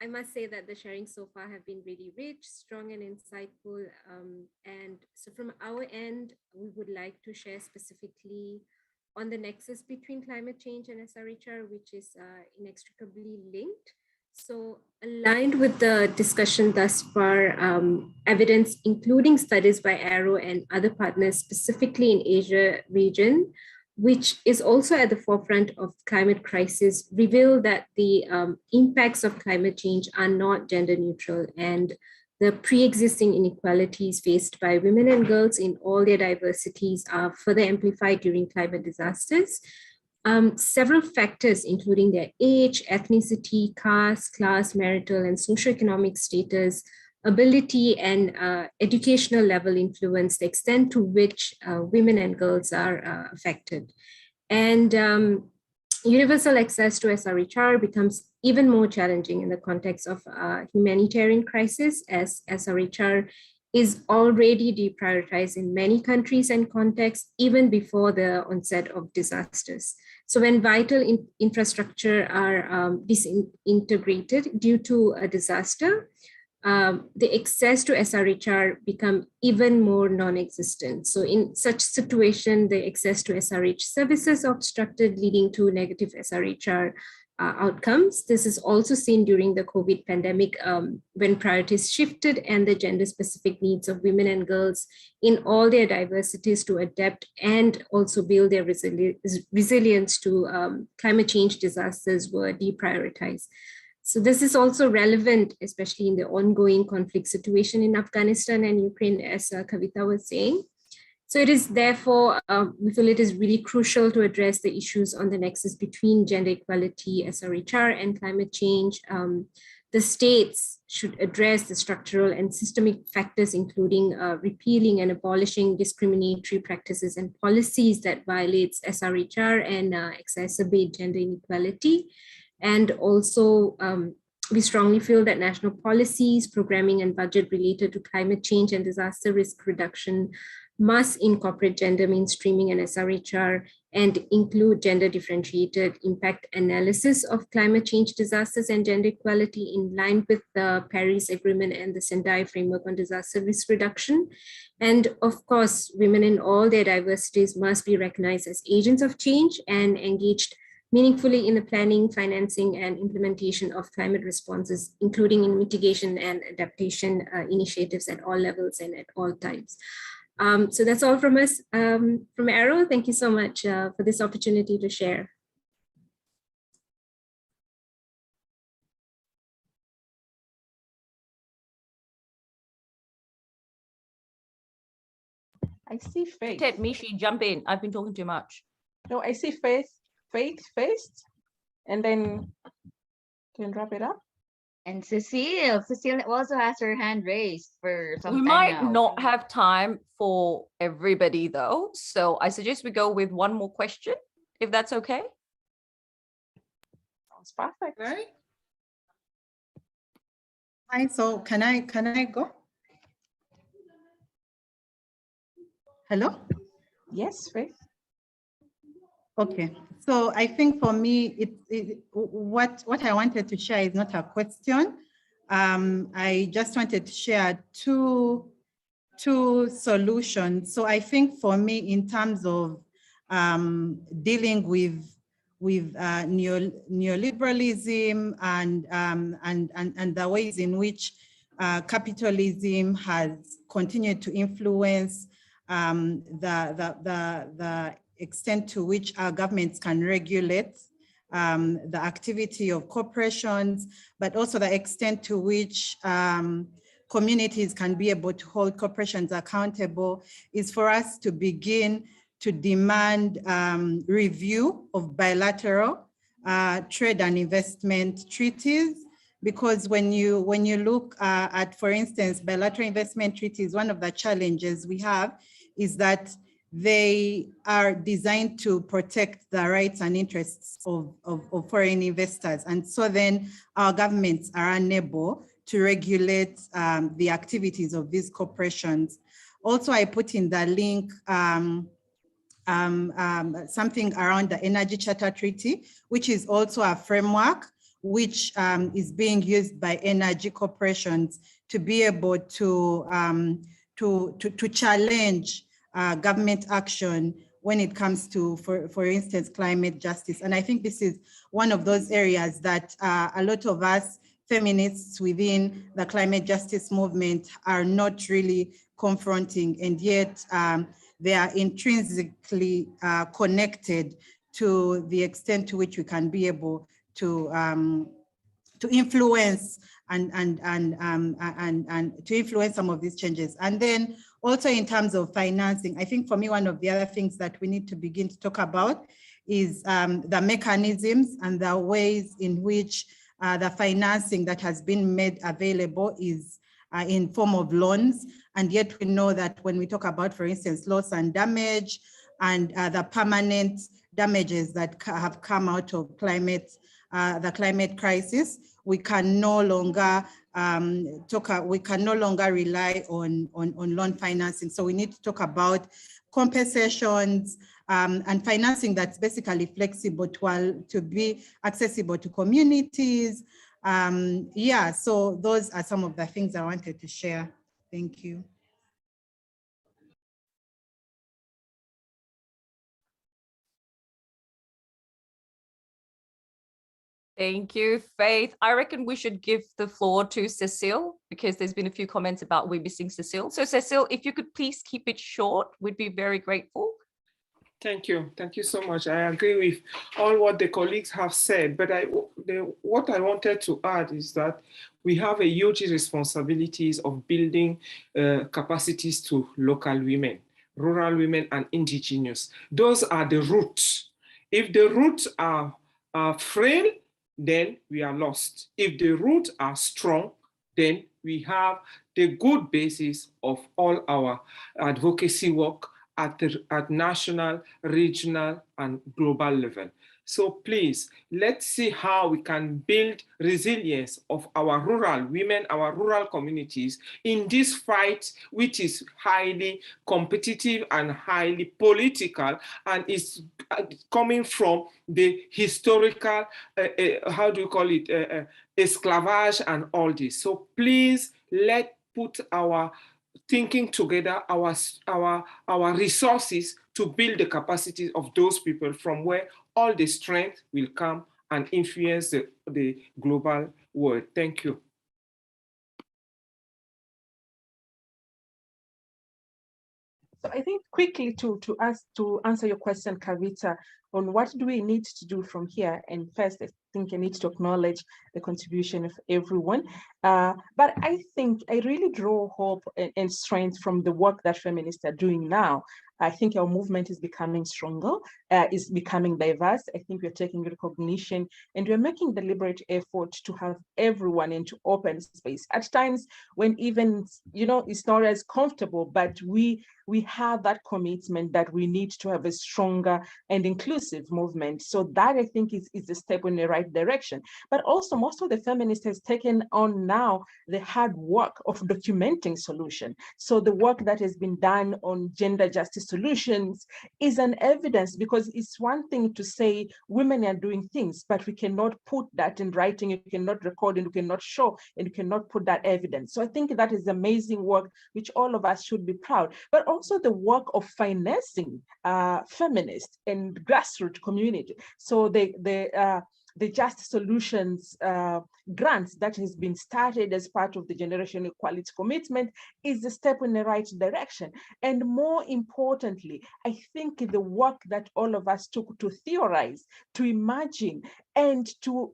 I must say that the sharing so far have been really rich, strong and insightful. And so from our end, we would like to share specifically on the nexus between climate change and SRHR, which is inextricably linked. So aligned with the discussion thus far, evidence, including studies by Arrow and other partners, specifically in Asia region, which is also at the forefront of climate crisis, reveal that the impacts of climate change are not gender neutral, and the pre-existing inequalities faced by women and girls in all their diversities are further amplified during climate disasters. Several factors, including their age, ethnicity, caste, class, marital, and socioeconomic status, ability, and educational level influence the extent to which women and girls are affected. And universal access to SRHR becomes even more challenging in the context of humanitarian crisis, as SRHR is already deprioritized in many countries and contexts, even before the onset of disasters. So when vital infrastructure are disintegrated due to a disaster, the access to SRHR become even more non-existent. So in such situation, the access to SRH services obstructed, leading to negative SRHR outcomes. This is also seen during the COVID pandemic when priorities shifted and the gender-specific needs of women and girls in all their diversities to adapt and also build their resilience to climate change disasters were deprioritized. So this is also relevant, especially in the ongoing conflict situation in Afghanistan and Ukraine, as Kavita was saying. So it is therefore, we feel it is really crucial to address the issues on the nexus between gender equality, SRHR, and climate change. The states should address the structural and systemic factors, including repealing and abolishing discriminatory practices and policies that violates SRHR and exacerbate gender inequality. And also, we strongly feel that national policies, programming, and budget related to climate change and disaster risk reduction must incorporate gender mainstreaming and SRHR and include gender differentiated impact analysis of climate change disasters and gender equality in line with the Paris Agreement and the Sendai Framework on Disaster Risk Reduction. And of course, women in all their diversities must be recognized as agents of change and engaged meaningfully in the planning, financing, and implementation of climate responses, including in mitigation and adaptation initiatives at all levels and at all times. So that's all from us. From Arrow, thank you so much for this opportunity to share. I see Faith. Ted, Mishi, jump in. I've been talking too much. No, I see Faith first, and then can wrap it up. And Cecile also has her hand raised for some We time might now. not have time for everybody though, so I suggest we go with one more question, if that's okay. Sounds perfect. Right. Hi, so can I go? Hello? Yes, Faith. Okay, so I think for me, what I wanted to share is not a question. I just wanted to share two solutions. So I think for me, in terms of dealing with neoliberalism and the ways in which capitalism has continued to influence the extent to which our governments can regulate the activity of corporations, but also the extent to which communities can be able to hold corporations accountable is for us to begin to demand review of bilateral trade and investment treaties. Because when you look at, for instance, bilateral investment treaties, one of the challenges we have is that they are designed to protect the rights and interests of foreign investors. And so then our governments are unable to regulate the activities of these corporations. Also, I put in the link something around the Energy Charter Treaty, which is also a framework which is being used by energy corporations to be able to challenge government action when it comes to, for instance, climate justice. And I think this is one of those areas that a lot of us feminists within the climate justice movement are not really confronting, and yet they are intrinsically connected to the extent to which we can be able to influence and to influence some of these changes. And then also in terms of financing, I think for me, one of the other things that we need to begin to talk about is the mechanisms and the ways in which the financing that has been made available is in form of loans. And yet we know that when we talk about, for instance, loss and damage and the permanent damages that have come out of the climate crisis, we can no longer rely on loan financing. So we need to talk about compensations and financing that's basically flexible to be accessible to communities. Yeah, so those are some of the things I wanted to share. Thank you. Thank you, Faith. I reckon we should give the floor to Cecile because there's been a few comments about we missing Cecile. So Cecile, if you could please keep it short, we'd be very grateful. Thank you. Thank you so much. I agree with all what the colleagues have said, but what I wanted to add is that we have a huge responsibilities of building capacities to local women, rural women and indigenous. Those are the roots. If the roots are frail, then we are lost. If the roots are strong, then we have the good basis of all our advocacy work at national, regional, and global level. So please, let's see how we can build resilience of our rural women, our rural communities in this fight, which is highly competitive and highly political, and is coming from the historical, how do you call it, esclavage and all this. So please, let's put our thinking together, our resources to build the capacity of those people from where all the strength will come and influence the global world. Thank you. So I think quickly to answer your question, Kavita, on what do we need to do from here? And first, I think I need to acknowledge the contribution of everyone. But I think I really draw hope and strength from the work that feminists are doing now. I think our movement is becoming stronger, is becoming diverse. I think we're taking recognition and we're making deliberate effort to have everyone into open space. At times when even, it's not as comfortable, but we have that commitment that we need to have a stronger and inclusive movement. So that I think is a step in the right direction. But also most of the feminists has taken on now the hard work of documenting solution. So the work that has been done on gender justice solutions is an evidence, because it's one thing to say women are doing things, but we cannot put that in writing, you cannot record, and you cannot show, and you cannot put that evidence. So I think that is amazing work, which all of us should be proud. But also the work of financing feminist and grassroots community. So the Just Solutions grants that has been started as part of the Generation Equality Commitment is a step in the right direction. And more importantly, I think the work that all of us took to theorize, to imagine, and to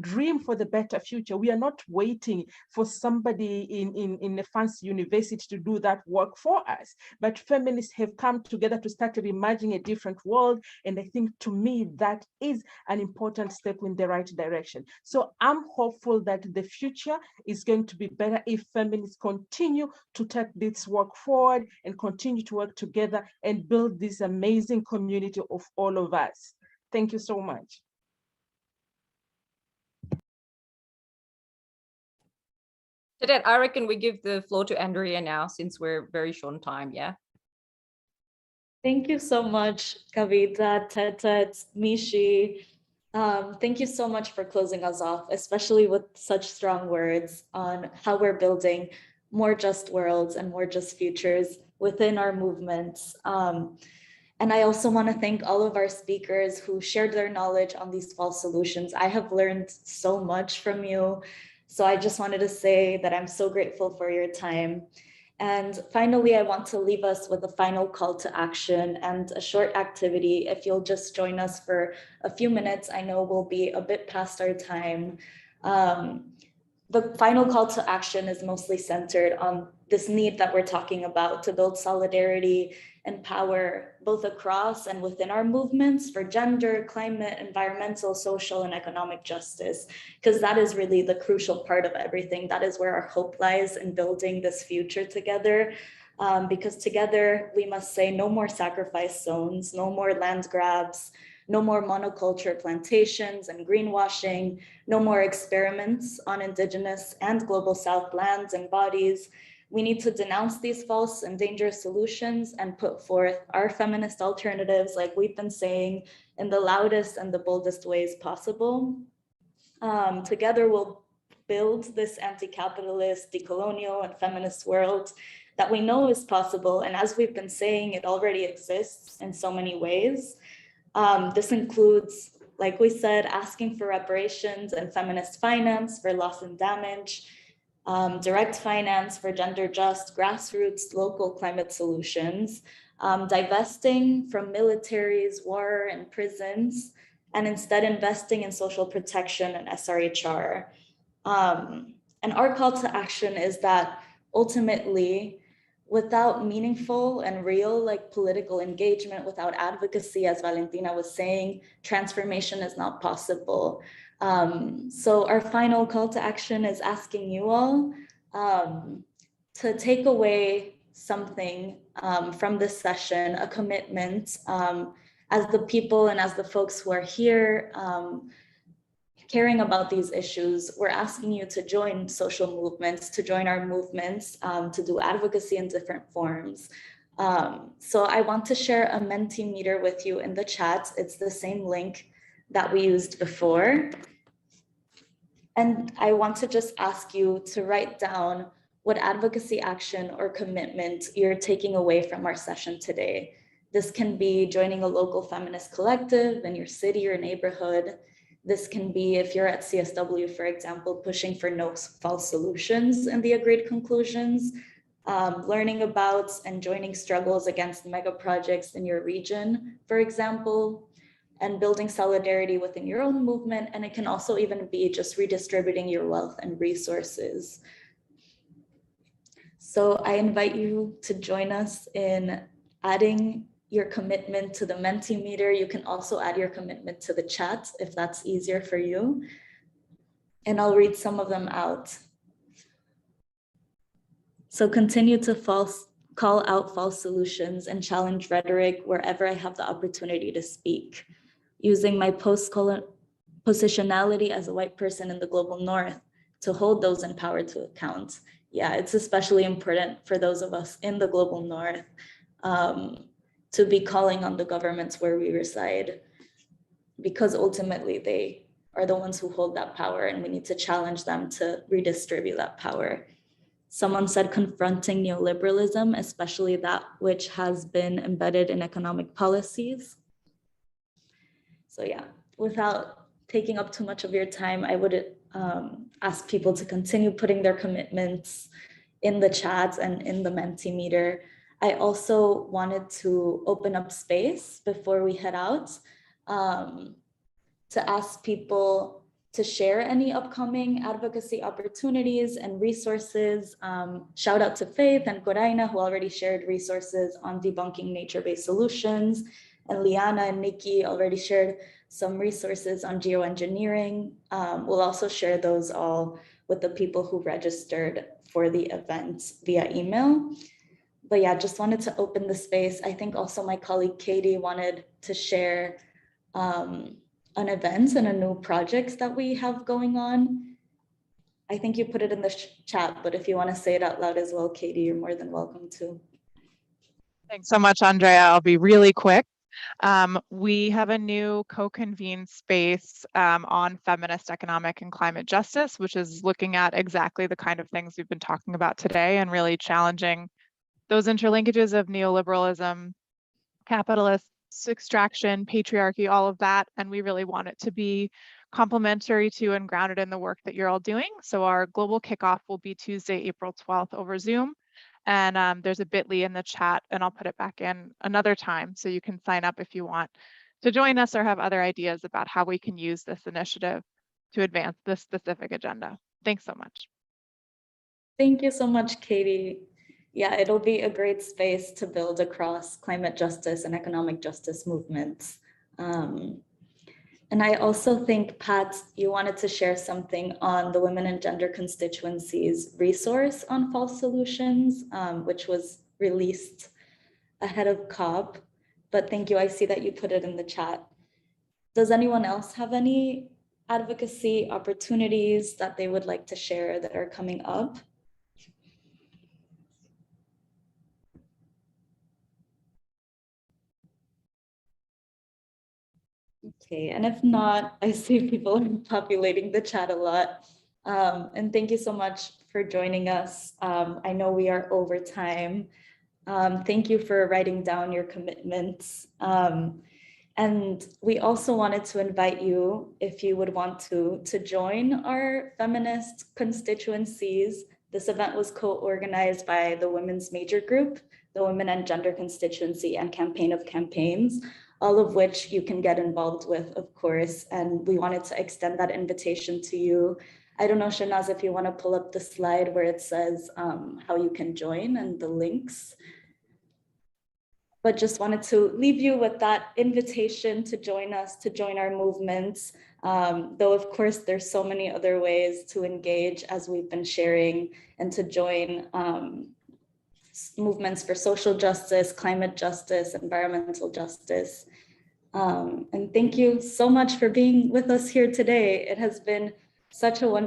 dream for the better future. We are not waiting for somebody in a fancy university to do that work for us, but feminists have come together to start reimagining a different world. And I think, to me, that is an important step in the right direction. So I'm hopeful that the future is going to be better if feminists continue to take this work forward and continue to work together and build this amazing community of all of us. Thank you so much. To that, I reckon we give the floor to Andrea now, since we're very short on time, yeah? Thank you so much, Kavita, Tetet, Mishi. Thank you so much for closing us off, especially with such strong words on how we're building more just worlds and more just futures within our movements. And I also want to thank all of our speakers who shared their knowledge on these false solutions. I have learned so much from you. So I just wanted to say that I'm so grateful for your time. And finally, I want to leave us with a final call to action and a short activity. If you'll just join us for a few minutes, I know we'll be a bit past our time. The final call to action is mostly centered on this need that we're talking about to build solidarity and power both across and within our movements for gender, climate, environmental, social, and economic justice, because that is really the crucial part of everything. That is where our hope lies in building this future together. Because together we must say no more sacrifice zones, no more land grabs, no more monoculture plantations and greenwashing, no more experiments on Indigenous and Global South lands and bodies. We need to denounce these false and dangerous solutions and put forth our feminist alternatives, like we've been saying, in the loudest and the boldest ways possible. Together we'll build this anti-capitalist, decolonial, and feminist world that we know is possible. And as we've been saying, it already exists in so many ways. This includes, like we said, asking for reparations and feminist finance for loss and damage, direct finance for gender just, grassroots, local climate solutions, divesting from militaries, war, and prisons, and instead investing in social protection and SRHR. And our call to action is that ultimately, without meaningful and real political engagement, without advocacy, as Valentina was saying, transformation is not possible. So our final call to action is asking you all to take away something from this session, a commitment as the people and as the folks who are here caring about these issues. We're asking you to join social movements, to join our movements, to do advocacy in different forms. So I want to share a Mentimeter with you in the chat. It's the same link that we used before. And I want to just ask you to write down what advocacy action or commitment you're taking away from our session today. This can be joining a local feminist collective in your city or neighborhood. This can be, if you're at CSW, for example, pushing for no false solutions in the agreed conclusions, learning about and joining struggles against mega projects in your region, for example, and building solidarity within your own movement. And it can also even be just redistributing your wealth and resources. So I invite you to join us in adding your commitment to the Mentimeter. You can also add your commitment to the chat if that's easier for you. And I'll read some of them out. So continue to call out false solutions and challenge rhetoric wherever I have the opportunity to speak. Using my positionality as a white person in the global north to hold those in power to account. Yeah, it's especially important for those of us in the global north to be calling on the governments where we reside, because ultimately they are the ones who hold that power, and we need to challenge them to redistribute that power. Someone said confronting neoliberalism, especially that which has been embedded in economic policies. So yeah, without taking up too much of your time, I would ask people to continue putting their commitments in the chat and in the Mentimeter. I also wanted to open up space before we head out to ask people to share any upcoming advocacy opportunities and resources. Shout out to Faith and Coraina, who already shared resources on debunking nature-based solutions. And Liana and Nikki already shared some resources on geoengineering. We'll also share those all with the people who registered for the event via email. But yeah, just wanted to open the space. I think also my colleague Katie wanted to share on events and a new projects that we have going on. I think you put it in the chat, but if you want to say it out loud as well, Katie, you're more than welcome to. Thanks so much, Andrea. I'll be really quick. We have a new co-convened space on feminist economic and climate justice, which is looking at exactly the kind of things we've been talking about today and really challenging those interlinkages of neoliberalism, capitalists, extraction, patriarchy, all of that. And we really want it to be complementary to and grounded in the work that you're all doing. So our global kickoff will be Tuesday, April 12th over Zoom. And there's a bit.ly in the chat, and I'll put it back in another time so you can sign up if you want to join us or have other ideas about how we can use this initiative to advance this specific agenda. Thanks so much. Thank you so much, Katie. Yeah, it'll be a great space to build across climate justice and economic justice movements. And I also think, Pat, you wanted to share something on the Women and Gender Constituencies resource on false solutions, which was released ahead of COP. But thank you, I see that you put it in the chat. Does anyone else have any advocacy opportunities that they would like to share that are coming up? Okay, and if not, I see people are populating the chat a lot. And thank you so much for joining us. I know we are over time. Thank you for writing down your commitments. And we also wanted to invite you, if you would want to join our feminist constituencies. This event was co-organized by the Women's Major Group, the Women and Gender Constituency, and Campaign of Campaigns, all of which you can get involved with, of course. And we wanted to extend that invitation to you. I don't know, Shanaz, if you want to pull up the slide where it says how you can join and the links. But just wanted to leave you with that invitation to join us, to join our movements. Though, of course, there's so many other ways to engage, as we've been sharing, and to join movements for social justice, climate justice, environmental justice. And thank you so much for being with us here today. It has been such a wonderful